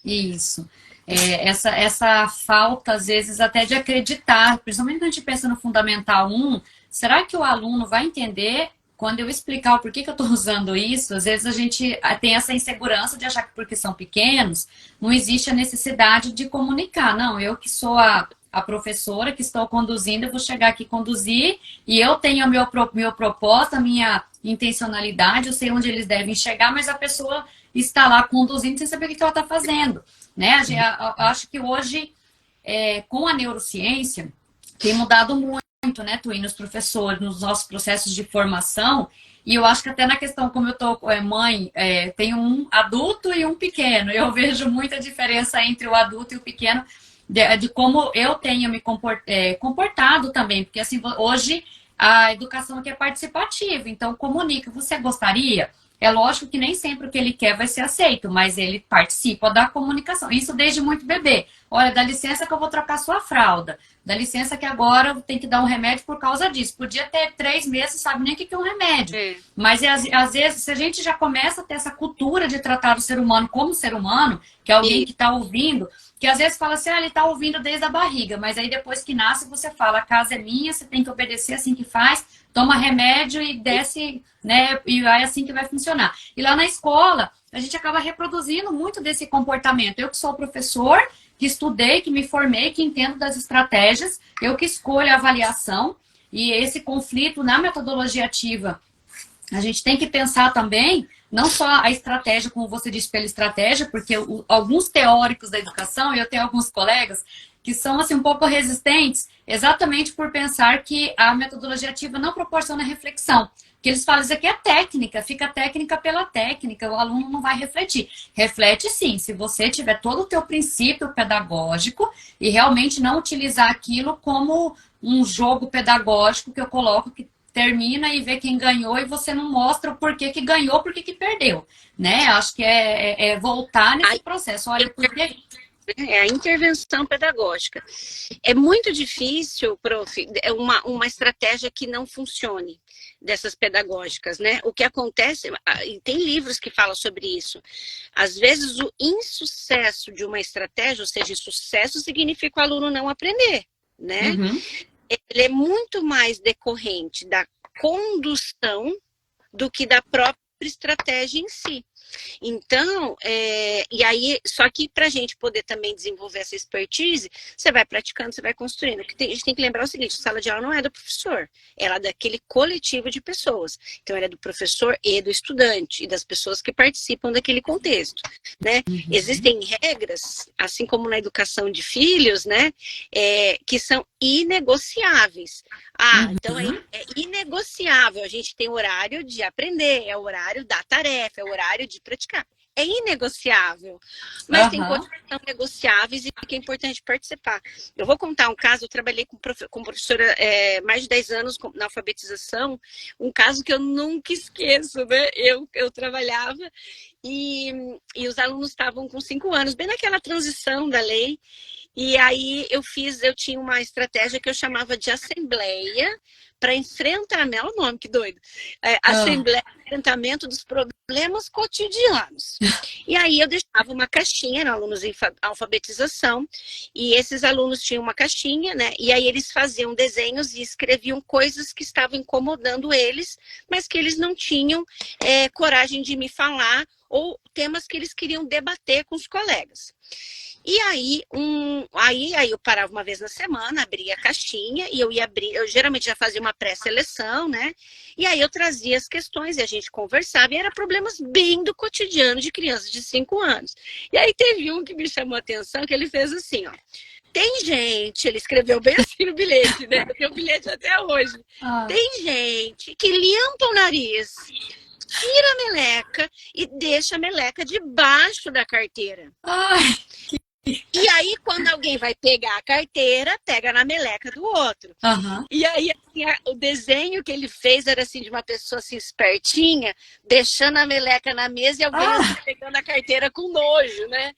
S1: Isso. Essa falta, às vezes, até de acreditar, principalmente quando a gente pensa no Fundamental 1, será que o aluno vai entender quando eu explicar o porquê que eu estou usando isso? Às vezes a gente tem essa insegurança de achar que porque são pequenos, não existe a necessidade de comunicar. Não, eu que sou a professora que estou conduzindo, eu vou chegar aqui e conduzir, e eu tenho meu propósito, a minha intencionalidade, eu sei onde eles devem chegar, mas a pessoa está lá conduzindo sem saber o que ela está fazendo. Né? Eu acho que hoje, com a neurociência, tem mudado muito. muito, né, Twin, nos professores, nos nossos processos de formação, e eu acho que até na questão, como eu tô mãe, tenho um adulto e um pequeno, eu vejo muita diferença entre o adulto e o pequeno, de como eu tenho me comportado também, porque assim, hoje a educação aqui é participativa, então comunica, você gostaria? É lógico que nem sempre o que ele quer vai ser aceito, mas ele participa da comunicação. Isso desde muito bebê. Olha, dá licença que eu vou trocar sua fralda. Dá licença que agora tem que dar um remédio por causa disso. Podia ter 3 meses, sabe nem o que é um remédio. Mas às vezes, se a gente já começa a ter essa cultura de tratar o ser humano como ser humano, que é alguém que está ouvindo, que às vezes fala assim, ele está ouvindo desde a barriga, mas aí depois que nasce você fala, a casa é minha, você tem que obedecer assim que faz, toma remédio e desce, né? E é assim que vai funcionar. E lá na escola, a gente acaba reproduzindo muito desse comportamento. Eu que sou professor, que estudei, que me formei, que entendo das estratégias, eu que escolho a avaliação, e esse conflito na metodologia ativa, a gente tem que pensar também, não só a estratégia, como você disse, pela estratégia, porque alguns teóricos da educação, eu tenho alguns colegas que são assim um pouco resistentes, exatamente por pensar que a metodologia ativa não proporciona reflexão. Que eles falam, isso aqui é técnica, fica técnica pela técnica, o aluno não vai refletir. Reflete sim, se você tiver todo o teu princípio pedagógico e realmente não utilizar aquilo como um jogo pedagógico que eu coloco que termina e vê quem ganhou e você não mostra o porquê que ganhou, porquê que perdeu, né? Acho que é voltar nesse processo. Olha, porque
S2: é a intervenção pedagógica. É muito difícil, prof, uma estratégia que não funcione dessas pedagógicas, né? O que acontece, e tem livros que falam sobre isso, às vezes o insucesso de uma estratégia, ou seja, sucesso significa o aluno não aprender, né?
S1: Uhum.
S2: Ele é muito mais decorrente da condução do que da própria estratégia em si. Então, e aí, só que para a gente poder também desenvolver essa expertise, você vai praticando, você vai construindo. A gente tem que lembrar o seguinte, a sala de aula não é do professor, ela é daquele coletivo de pessoas. Então, ela é do professor e do estudante, e das pessoas que participam daquele contexto, né? Uhum. Existem regras, assim como na educação de filhos, né? Que são inegociáveis. Então é inegociável, a gente tem horário de aprender, é o horário da tarefa, é o horário de praticar. É inegociável, mas tem coisas que são negociáveis e que é importante participar. Eu vou contar um caso, eu trabalhei com professora mais de 10 anos na alfabetização, um caso que eu nunca esqueço, né? Eu trabalhava e os alunos estavam com 5 anos, bem naquela transição da lei. E aí eu tinha uma estratégia que eu chamava de assembleia para enfrentamento, olha o nome, que doido, assembleia, enfrentamento dos problemas cotidianos. E aí eu deixava uma caixinha, eram alunos em alfabetização, e esses alunos tinham uma caixinha, né? E aí eles faziam desenhos e escreviam coisas que estavam incomodando eles, mas que eles não tinham coragem de me falar, ou temas que eles queriam debater com os colegas. E aí, eu parava uma vez na semana, abria a caixinha e eu ia abrir, eu geralmente já fazia uma pré-seleção, né? E aí eu trazia as questões e a gente conversava, e eram problemas bem do cotidiano de crianças de 5 anos. E aí teve um que me chamou a atenção, que ele fez assim, ó. Tem gente, ele escreveu bem assim no bilhete, né? Eu tenho o bilhete até hoje. Tem gente que limpa o nariz, tira a meleca e deixa a meleca debaixo da carteira. E aí, quando alguém vai pegar a carteira, pega na meleca do outro. E aí, assim, o desenho que ele fez era assim, de uma pessoa assim, espertinha, deixando a meleca na mesa e alguém assim, pegando a carteira com nojo, né?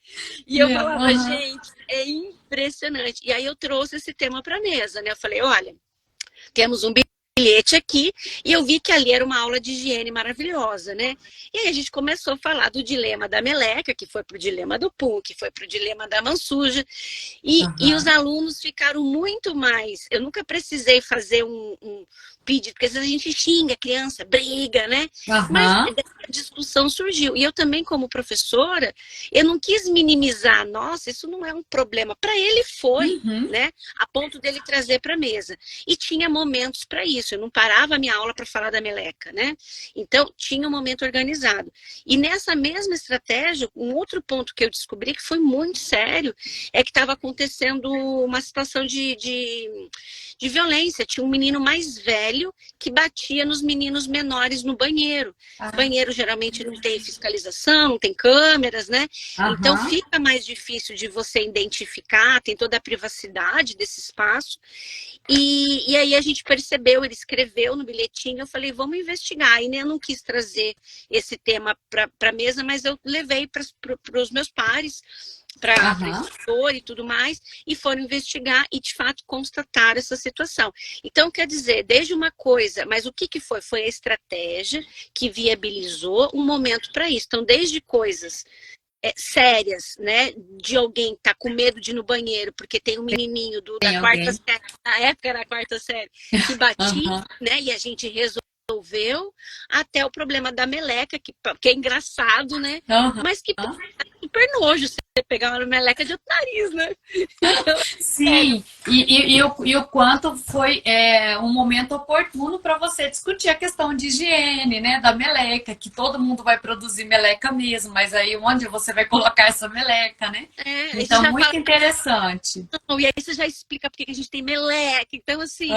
S2: E eu falava, gente, é impressionante. E aí eu trouxe esse tema para a mesa, né? Eu falei, olha, temos um bilhete aqui, e eu vi que ali era uma aula de higiene maravilhosa, né? E aí a gente começou a falar do dilema da meleca, que foi pro dilema do pum, que foi pro dilema da mão suja, e os alunos ficaram muito mais, eu nunca precisei fazer um pedido, porque às vezes a gente xinga a criança, briga, né? Mas discussão surgiu. E eu também, como professora, eu não quis minimizar, nossa, isso não é um problema. Para ele foi, né? A ponto dele trazer para a mesa. E tinha momentos para isso. Eu não parava a minha aula para falar da meleca, né? Então, tinha um momento organizado. E nessa mesma estratégia, um outro ponto que eu descobri que foi muito sério é que estava acontecendo uma situação de violência. Tinha um menino mais velho que batia nos meninos menores no banheiro. Banheiro geralmente não tem fiscalização, não tem câmeras, né? Então fica mais difícil de você identificar, tem toda a privacidade desse espaço. E aí a gente percebeu, ele escreveu no bilhetinho, eu falei, vamos investigar. E eu não quis trazer esse tema para a mesa, mas eu levei para os meus pares, para o instrutor e tudo mais, e foram investigar e, de fato, constatar essa situação. Então, quer dizer, desde uma coisa, mas o que foi? Foi a estratégia que viabilizou um momento para isso. Então, desde coisas sérias, né, de alguém que tá com medo de ir no banheiro, porque tem um menininho da quarta série, na época era a quarta série, que batia, né, e a gente resolveu, até o problema da meleca, que é engraçado, né, mas que é super nojo você pegar uma meleca de outro nariz, né? Então,
S1: sim, e o quanto foi um momento oportuno para você discutir a questão de higiene, né, da meleca, que todo mundo vai produzir meleca mesmo, mas aí onde você vai colocar essa meleca, né? Então, muito interessante.
S2: E aí você já explica porque que a gente tem meleca. Então, assim,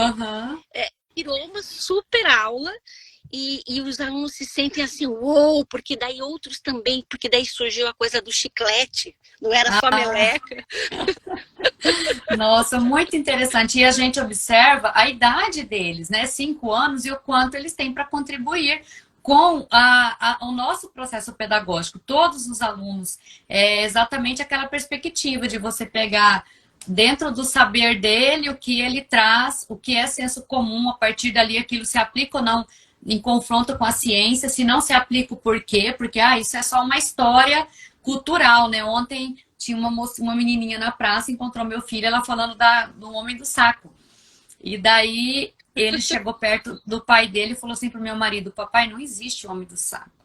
S2: virou uma super aula. E os alunos se sentem assim, uou, porque daí outros também, porque daí surgiu a coisa do chiclete, não era só meleca.
S1: Nossa, muito interessante. E a gente observa a idade deles, né? 5 anos e o quanto eles têm para contribuir com o nosso processo pedagógico. Todos os alunos, exatamente aquela perspectiva de você pegar dentro do saber dele o que ele traz, o que é senso comum, a partir dali aquilo se aplica ou não em confronto com a ciência, se não se aplica o porquê, porque isso é só uma história cultural, né? Ontem tinha uma menininha na praça, encontrou meu filho, ela falando do homem do saco. E daí ele chegou perto do pai dele e falou assim pro meu marido, papai, não existe homem do saco.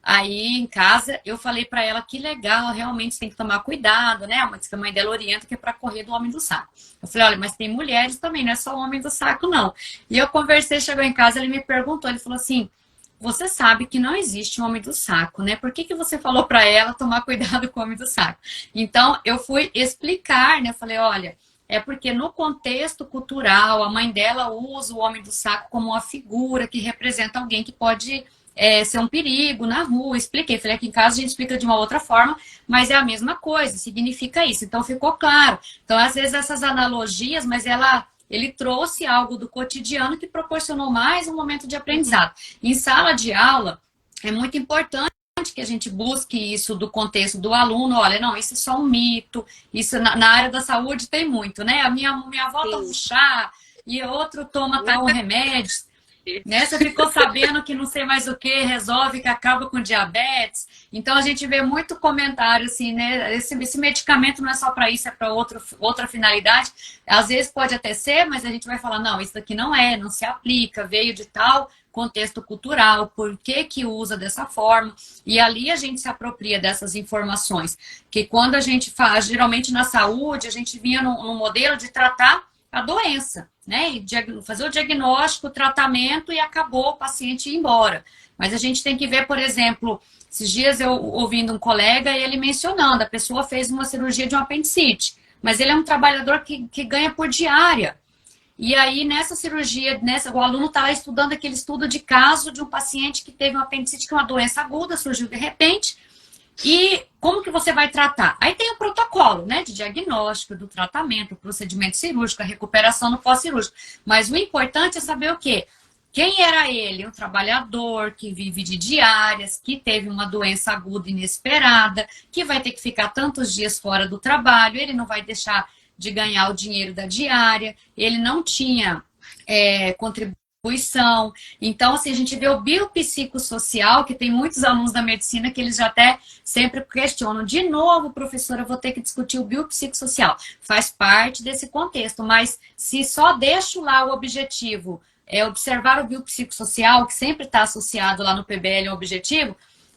S1: Aí em casa eu falei para ela que legal, realmente você tem que tomar cuidado, né? Diz que a mãe dela orienta que é para correr do homem do saco. Eu falei, olha, mas tem mulheres também, não é só o homem do saco, não. E eu conversei, chegou em casa, ele me perguntou, ele falou assim, você sabe que não existe um homem do saco, né? Por que você falou para ela tomar cuidado com o homem do saco? Então eu fui explicar, né? Eu falei, olha, é porque no contexto cultural a mãe dela usa o homem do saco como uma figura que representa alguém que pode ser um perigo na rua. Expliquei, falei, aqui em casa a gente explica de uma outra forma, mas é a mesma coisa, significa isso. Então ficou claro. Então, às vezes, essas analogias, mas ele trouxe algo do cotidiano que proporcionou mais um momento de aprendizado. Em sala de aula, é muito importante que a gente busque isso do contexto do aluno. Olha, não, isso é só um mito, isso na área da saúde tem muito, né? A minha avó toma um chá e outro toma tal remédio. Né? Você ficou sabendo que não sei mais o que, resolve que acaba com diabetes. Então a gente vê muito comentário assim, né? Esse medicamento não é só para isso, é para outra finalidade. Às vezes pode até ser, mas a gente vai falar, não, isso daqui não se aplica, veio de tal contexto cultural, por que usa dessa forma. E ali a gente se apropria dessas informações. Que quando a gente faz, geralmente na saúde, a gente vinha num modelo de tratar a doença, né? E fazer o diagnóstico, o tratamento e acabou o paciente ir embora. Mas a gente tem que ver, por exemplo, esses dias eu ouvindo um colega e ele mencionando, a pessoa fez uma cirurgia de um apendicite, mas ele é um trabalhador que ganha por diária. E aí, nessa cirurgia, o aluno está lá estudando aquele estudo de caso de um paciente que teve um apendicite, que é uma doença aguda, surgiu de repente. E como que você vai tratar? Aí tem o protocolo, né, de diagnóstico, do tratamento, o procedimento cirúrgico, a recuperação no pós-cirúrgico. Mas o importante é saber o quê? Quem era ele? Um trabalhador que vive de diárias, que teve uma doença aguda inesperada, que vai ter que ficar tantos dias fora do trabalho, ele não vai deixar de ganhar o dinheiro da diária, ele não tinha contribuição. Então, assim, a gente vê o biopsicossocial, que tem muitos alunos da medicina que eles já até sempre questionam. De novo, professora, eu vou ter que discutir o biopsicossocial. Faz parte desse contexto, mas se só deixo lá o objetivo observar o biopsicossocial, que sempre está associado lá no PBL ao objetivo,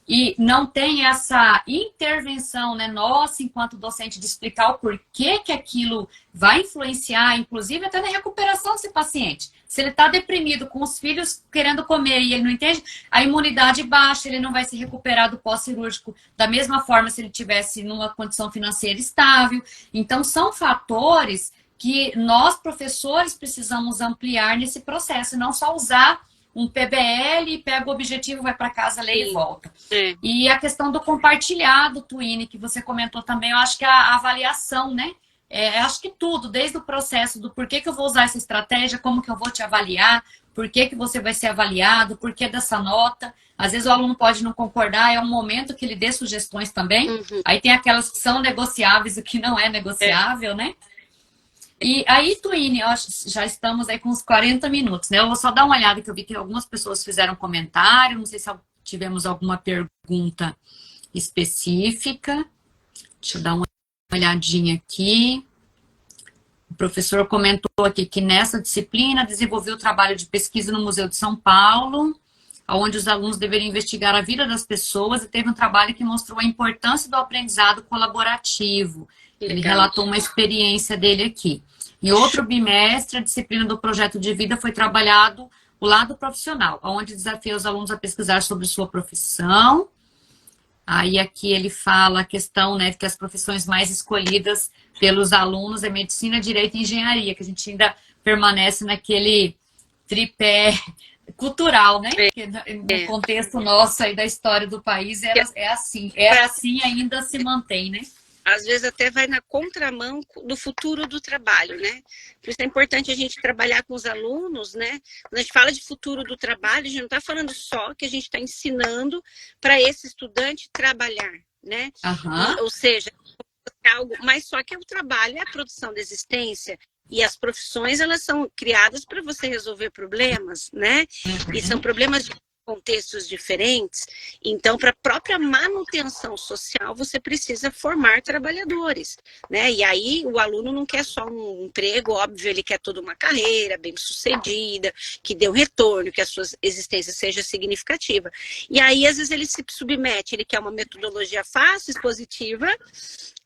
S1: e não tem essa intervenção, né, nossa, enquanto docente, de explicar o porquê que aquilo vai influenciar, inclusive até na recuperação desse paciente. Se ele está deprimido com os filhos querendo comer e ele não entende, a imunidade baixa, ele não vai se recuperar do pós-cirúrgico da mesma forma se ele tivesse numa condição financeira estável. Então, são fatores que nós, professores, precisamos ampliar nesse processo, e não só usar um PBL, pega o objetivo, vai para casa, lê e volta. E a questão do compartilhado, Twine, que você comentou também, eu acho que a avaliação, né? Acho que tudo, desde o processo do porquê que eu vou usar essa estratégia, como que eu vou te avaliar, por que você vai ser avaliado, por que dessa nota. Às vezes o aluno pode não concordar, é um momento que ele dê sugestões também. Aí tem aquelas que são negociáveis, o que não é negociável, né? E aí, Twine, já estamos aí com uns 40 minutos, né? Eu vou só dar uma olhada, que eu vi que algumas pessoas fizeram comentário, não sei se tivemos alguma pergunta específica. Deixa eu dar uma olhadinha aqui. O professor comentou aqui que nessa disciplina desenvolveu o trabalho de pesquisa no Museu de São Paulo, onde os alunos deveriam investigar a vida das pessoas, e teve um trabalho que mostrou a importância do aprendizado colaborativo. Ele relatou uma experiência dele aqui. Em outro bimestre, a disciplina do projeto de vida foi trabalhado o lado profissional, onde desafia os alunos a pesquisar sobre sua profissão. Aí aqui ele fala a questão, né, que as profissões mais escolhidas pelos alunos é medicina, direito e engenharia, que a gente ainda permanece naquele tripé cultural, né? Que no contexto nosso aí da história do país é assim ainda se mantém, né?
S2: Às vezes até vai na contramão do futuro do trabalho, né? Por isso é importante a gente trabalhar com os alunos, né? Quando a gente fala de futuro do trabalho, a gente não está falando só que a gente está ensinando para esse estudante trabalhar, né? Ou seja, algo, mas só que o trabalho é a produção da existência. E as profissões, elas são criadas para você resolver problemas, né? E são problemas de contextos diferentes. Então, para a própria manutenção social, você precisa formar trabalhadores, né? E aí, o aluno não quer só um emprego, óbvio, ele quer toda uma carreira bem-sucedida, que dê um retorno, que a sua existência seja significativa. E aí, às vezes, ele se submete, ele quer uma metodologia fácil, expositiva,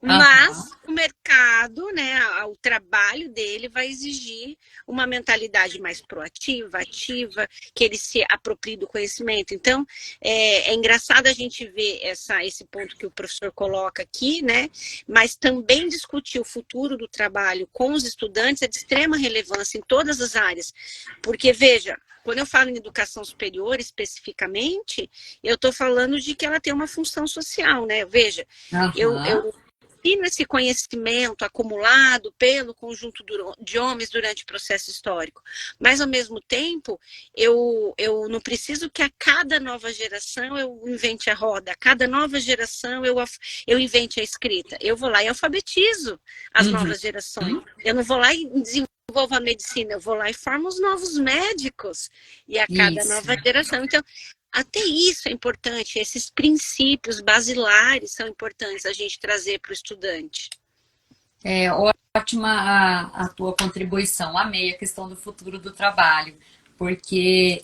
S2: mas o mercado, né, o trabalho dele vai exigir uma mentalidade mais proativa, ativa, que ele se aproprie do conhecimento. Então, é engraçado a gente ver esse ponto que o professor coloca aqui, né, mas também discutir o futuro do trabalho com os estudantes é de extrema relevância em todas as áreas. Porque, veja, quando eu falo em educação superior especificamente, eu estou falando de que ela tem uma função social, né? Veja, eu ensino esse conhecimento acumulado pelo conjunto de homens durante o processo histórico. Mas, ao mesmo tempo, eu não preciso que a cada nova geração eu invente a roda, a cada nova geração eu invente a escrita. Eu vou lá e alfabetizo as novas gerações. Eu não vou lá e desenvolvo a medicina, eu vou lá e formo os novos médicos. E a cada nova geração. Então, até isso é importante, esses princípios basilares são importantes a gente trazer para o estudante.
S1: É ótima a tua contribuição, amei a questão do futuro do trabalho, porque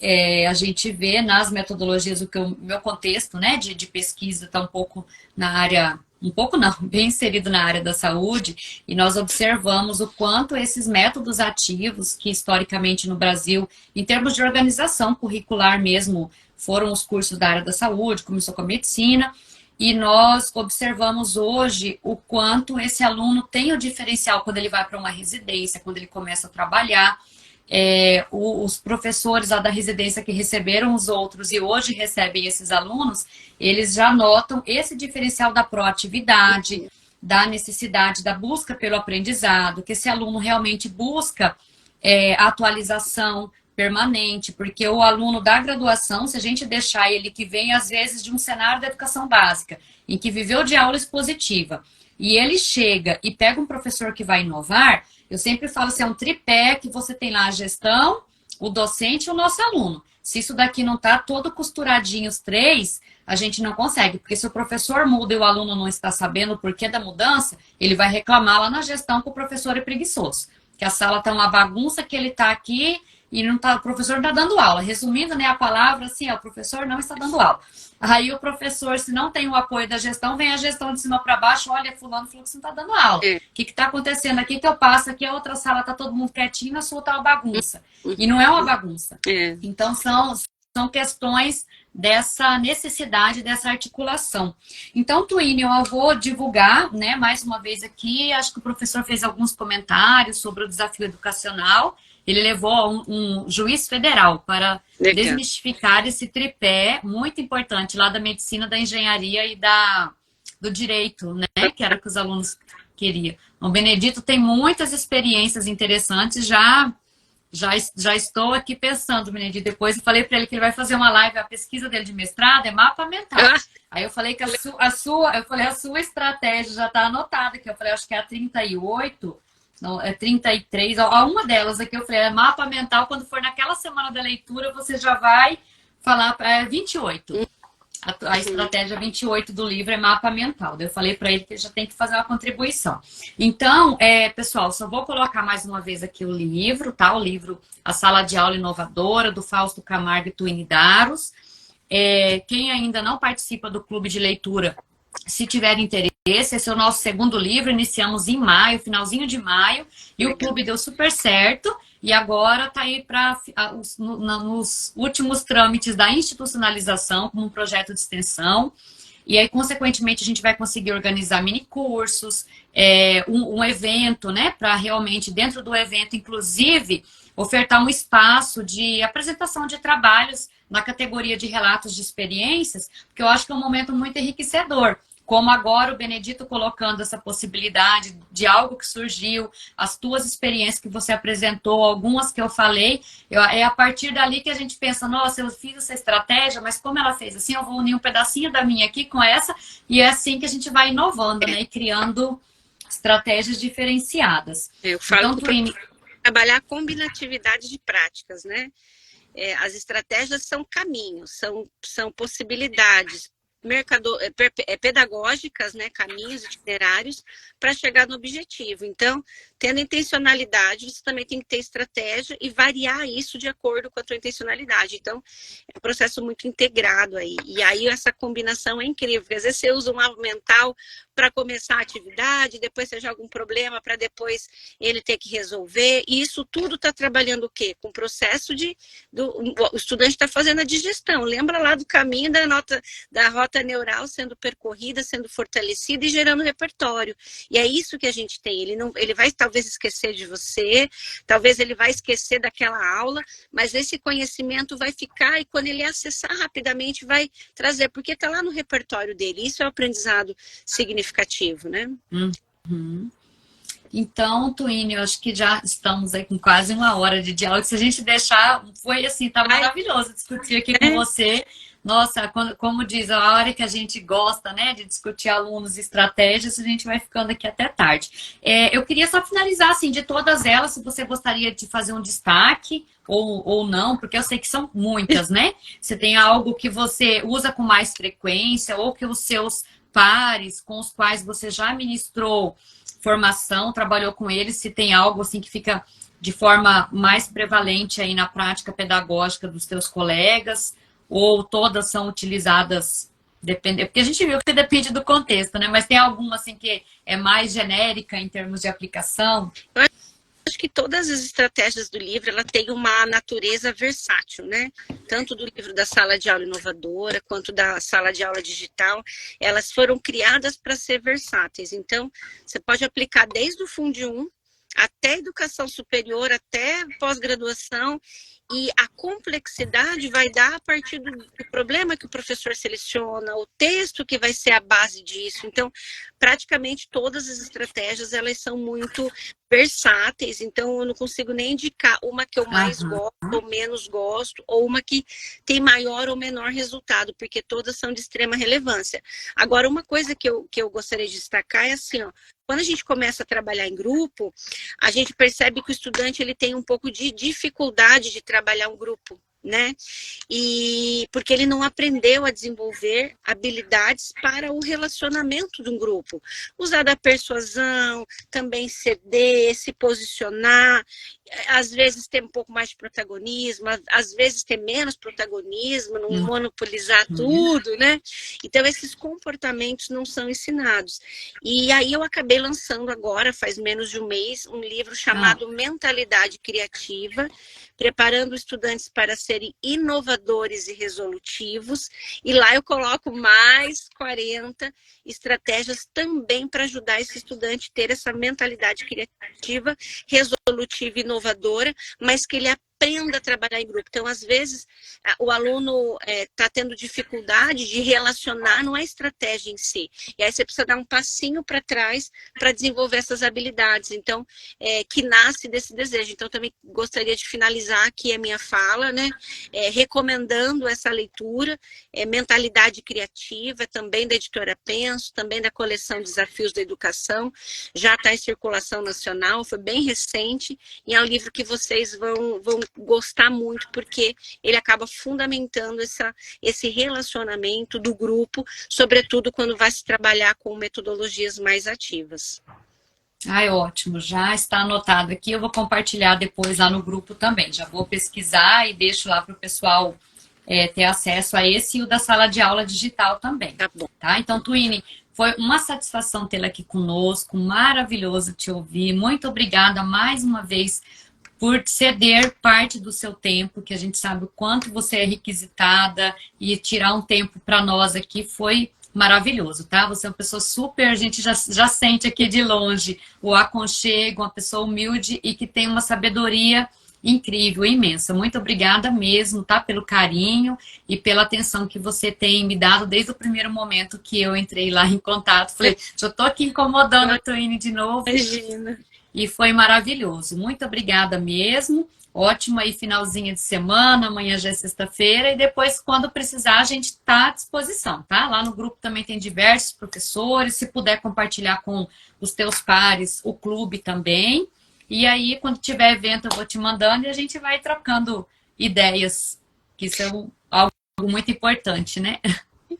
S1: a gente vê nas metodologias, o meu contexto, né, de pesquisa está um pouco na área, um pouco não, bem inserido na área da saúde, e nós observamos o quanto esses métodos ativos, que historicamente no Brasil, em termos de organização curricular mesmo, foram os cursos da área da saúde, começou com a medicina, e nós observamos hoje o quanto esse aluno tem o diferencial quando ele vai para uma residência, quando ele começa a trabalhar. Os professores lá da residência que receberam os outros e hoje recebem esses alunos, eles já notam esse diferencial da proatividade, da necessidade da busca pelo aprendizado, que esse aluno realmente busca atualização permanente, porque o aluno da graduação, se a gente deixar ele que vem às vezes de um cenário da educação básica, em que viveu de aula expositiva, e ele chega e pega um professor que vai inovar, eu sempre falo assim, é um tripé que você tem lá a gestão, o docente e o nosso aluno. Se isso daqui não está todo costuradinho os três, a gente não consegue, porque se o professor muda e o aluno não está sabendo o porquê da mudança, ele vai reclamar lá na gestão que o professor é preguiçoso, que a sala está uma bagunça, que ele está aqui e não tá, o professor não está dando aula. Resumindo, né, a palavra, assim, o professor não está dando aula. Aí o professor, se não tem o apoio da gestão, vem a gestão de cima para baixo, olha, fulano falou que você não está dando aula. O que está acontecendo aqui que eu passo aqui, a outra sala está todo mundo quietinho, na sua tá uma bagunça. E não é uma bagunça. Então, são questões dessa necessidade, dessa articulação. Então, Twine, eu vou divulgar, né, mais uma vez aqui, acho que o professor fez alguns comentários sobre o desafio educacional. Ele levou um juiz federal para desmistificar esse tripé muito importante lá da medicina, da engenharia e do direito, né, que era o que os alunos queriam. O Benedito tem muitas experiências interessantes, já estou aqui pensando, Benedito, depois eu falei para ele que ele vai fazer uma live, a pesquisa dele de mestrado é mapa mental. Aí eu falei que a sua estratégia já está anotada, que eu falei, acho que é a 38, não, é 33, uma delas aqui eu falei, é mapa mental, quando for naquela semana da leitura, você já vai falar, 28. A estratégia 28 do livro é mapa mental. Eu falei para ele que ele já tem que fazer uma contribuição. Então, pessoal, só vou colocar mais uma vez aqui o livro, tá? O livro A Sala de Aula Inovadora, do Fausto Camargo e Twine Daros. Quem ainda não participa do clube de leitura, se tiver interesse, esse é o nosso segundo livro, iniciamos em maio, finalzinho de maio, e o clube deu super certo. E agora está aí nos últimos trâmites da institucionalização, como um projeto de extensão. E aí, consequentemente, a gente vai conseguir organizar mini-cursos, um evento, né? Para realmente, dentro do evento, inclusive, ofertar um espaço de apresentação de trabalhos na categoria de relatos de experiências, porque eu acho que é um momento muito enriquecedor. Como agora o Benedito colocando essa possibilidade de algo que surgiu, as tuas experiências que você apresentou, algumas que eu falei, é a partir dali que a gente pensa, nossa, eu fiz essa estratégia, mas como ela fez assim, eu vou unir um pedacinho da minha aqui com essa, e é assim que a gente vai inovando, né, e criando estratégias diferenciadas.
S2: Eu falo então, trabalhar a combinatividade de práticas, né? As estratégias são caminhos, são possibilidades pedagógicas, né, caminhos itinerários para chegar no objetivo. Então, tendo intencionalidade, você também tem que ter estratégia e variar isso de acordo com a tua intencionalidade. Então, é um processo muito integrado aí. E aí essa combinação é incrível, porque às vezes você usa um mapa mental para começar a atividade, depois você joga um problema para depois ele ter que resolver. E isso tudo está trabalhando o quê? Com o processo o estudante está fazendo a digestão. Lembra lá do caminho da rota neural sendo percorrida, sendo fortalecida e gerando repertório. E é isso que a gente tem. Ele vai talvez esquecer de você, talvez ele vai esquecer daquela aula, mas esse conhecimento vai ficar e quando ele acessar rapidamente vai trazer, porque está lá no repertório dele. Isso é o aprendizado significativo, né?
S1: Uhum. Então, Twine, eu acho que já estamos aí com quase uma hora de diálogo. Se a gente deixar, foi assim, tá maravilhoso discutir aqui com você. Nossa, como diz, a hora que a gente gosta, né, de discutir alunos e estratégias, a gente vai ficando aqui até tarde. Eu queria só finalizar, assim, de todas elas, se você gostaria de fazer um destaque ou não, porque eu sei que são muitas, né? Você tem algo que você usa com mais frequência ou que os seus pares com os quais você já ministrou formação, trabalhou com eles, se tem algo assim que fica de forma mais prevalente aí na prática pedagógica dos teus colegas, ou todas são utilizadas, porque a gente viu que depende do contexto, né? Mas tem alguma assim que é mais genérica em termos de aplicação?
S2: Eu acho que todas as estratégias do livro, ela tem uma natureza versátil, né? Tanto do livro da Sala de Aula Inovadora, quanto da Sala de Aula Digital, elas foram criadas para ser versáteis. Então, você pode aplicar desde o Fundo 1 até educação superior, até pós-graduação, e a complexidade vai dar a partir do problema que o professor seleciona, o texto que vai ser a base disso. Então, praticamente todas as estratégias, elas são muito versáteis, então eu não consigo nem indicar uma que eu mais gosto ou menos gosto, ou uma que tem maior ou menor resultado, porque todas são de extrema relevância. Agora, uma coisa que eu gostaria de destacar é assim, ó, quando a gente começa a trabalhar em grupo, a gente percebe que o estudante ele tem um pouco de dificuldade de trabalhar um grupo, né? E porque ele não aprendeu a desenvolver habilidades para o relacionamento de um grupo. Usar da persuasão, também ceder, se posicionar, às vezes ter um pouco mais de protagonismo, às vezes ter menos protagonismo, não monopolizar tudo, né? Então, esses comportamentos não são ensinados. E aí eu acabei lançando agora, faz menos de um mês, um livro chamado Mentalidade Criativa, preparando estudantes para serem inovadores e resolutivos. E lá eu coloco mais 40 estratégias também para ajudar esse estudante a ter essa mentalidade criativa, resolutiva e inovadora, mas que ele aprenda a trabalhar em grupo. Então, às vezes, o aluno está tendo dificuldade de relacionar, não é estratégia em si. E aí você precisa dar um passinho para trás para desenvolver essas habilidades. Então, que nasce desse desejo. Então, também gostaria de finalizar aqui a minha fala, né? Recomendando essa leitura, Mentalidade Criativa, também da editora Penso, também da coleção Desafios da Educação. Já está em circulação nacional, foi bem recente, e é um livro que vocês vão gostar muito, porque ele acaba fundamentando esse relacionamento do grupo, sobretudo quando vai se trabalhar com metodologias mais ativas.
S1: Ai, ótimo, já está anotado aqui, eu vou compartilhar depois lá no grupo também, já vou pesquisar e deixo lá para o pessoal ter acesso a esse e o da sala de aula digital também.
S2: Tá bom.
S1: Tá? Então, Twine, foi uma satisfação tê-la aqui conosco, maravilhoso te ouvir, muito obrigada mais uma vez por ceder parte do seu tempo, que a gente sabe o quanto você é requisitada, e tirar um tempo para nós aqui foi maravilhoso, tá? Você é uma pessoa super, a gente já sente aqui de longe o aconchego, uma pessoa humilde e que tem uma sabedoria incrível, imensa. Muito obrigada mesmo, tá? Pelo carinho e pela atenção que você tem me dado desde o primeiro momento que eu entrei lá em contato. Falei, já tô aqui incomodando a Twine de novo.
S2: Imagina.
S1: E foi maravilhoso. Muito obrigada mesmo. Ótimo aí finalzinho de semana, amanhã já é sexta-feira, e depois, quando precisar, a gente está à disposição, tá? Lá no grupo também tem diversos professores, se puder compartilhar com os teus pares, o clube também. E aí, quando tiver evento, eu vou te mandando e a gente vai trocando ideias, que isso é algo muito importante, né?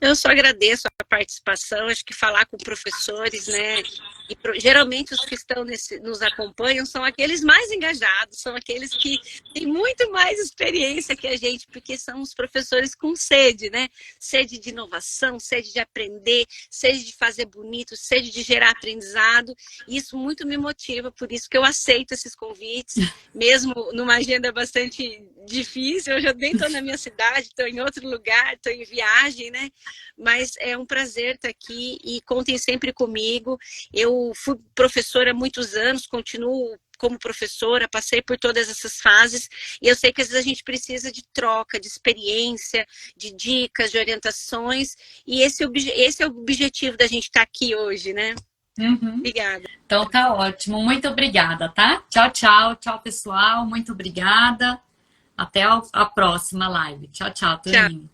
S2: Eu só agradeço a participação, acho que falar com professores, né? E geralmente os que estão nos acompanham são aqueles mais engajados, são aqueles que têm muito mais experiência que a gente, porque são os professores com sede, né? Sede de inovação, sede de aprender, sede de fazer bonito, sede de gerar aprendizado. E isso muito me motiva, por isso que eu aceito esses convites, mesmo numa agenda bastante difícil. Eu já nem estou na minha cidade, estou em outro lugar, estou em viagem, né? Mas é um prazer estar aqui e contem sempre comigo. Eu fui professora há muitos anos, continuo como professora, passei por todas essas fases e eu sei que às vezes a gente precisa de troca, de experiência, de dicas, de orientações, e esse é o objetivo da gente estar aqui hoje, né?
S1: Uhum.
S2: Obrigada.
S1: Então tá ótimo, muito obrigada, tá? Tchau, tchau, tchau pessoal, muito obrigada. Até a próxima live. Tchau, tchau, Toninho.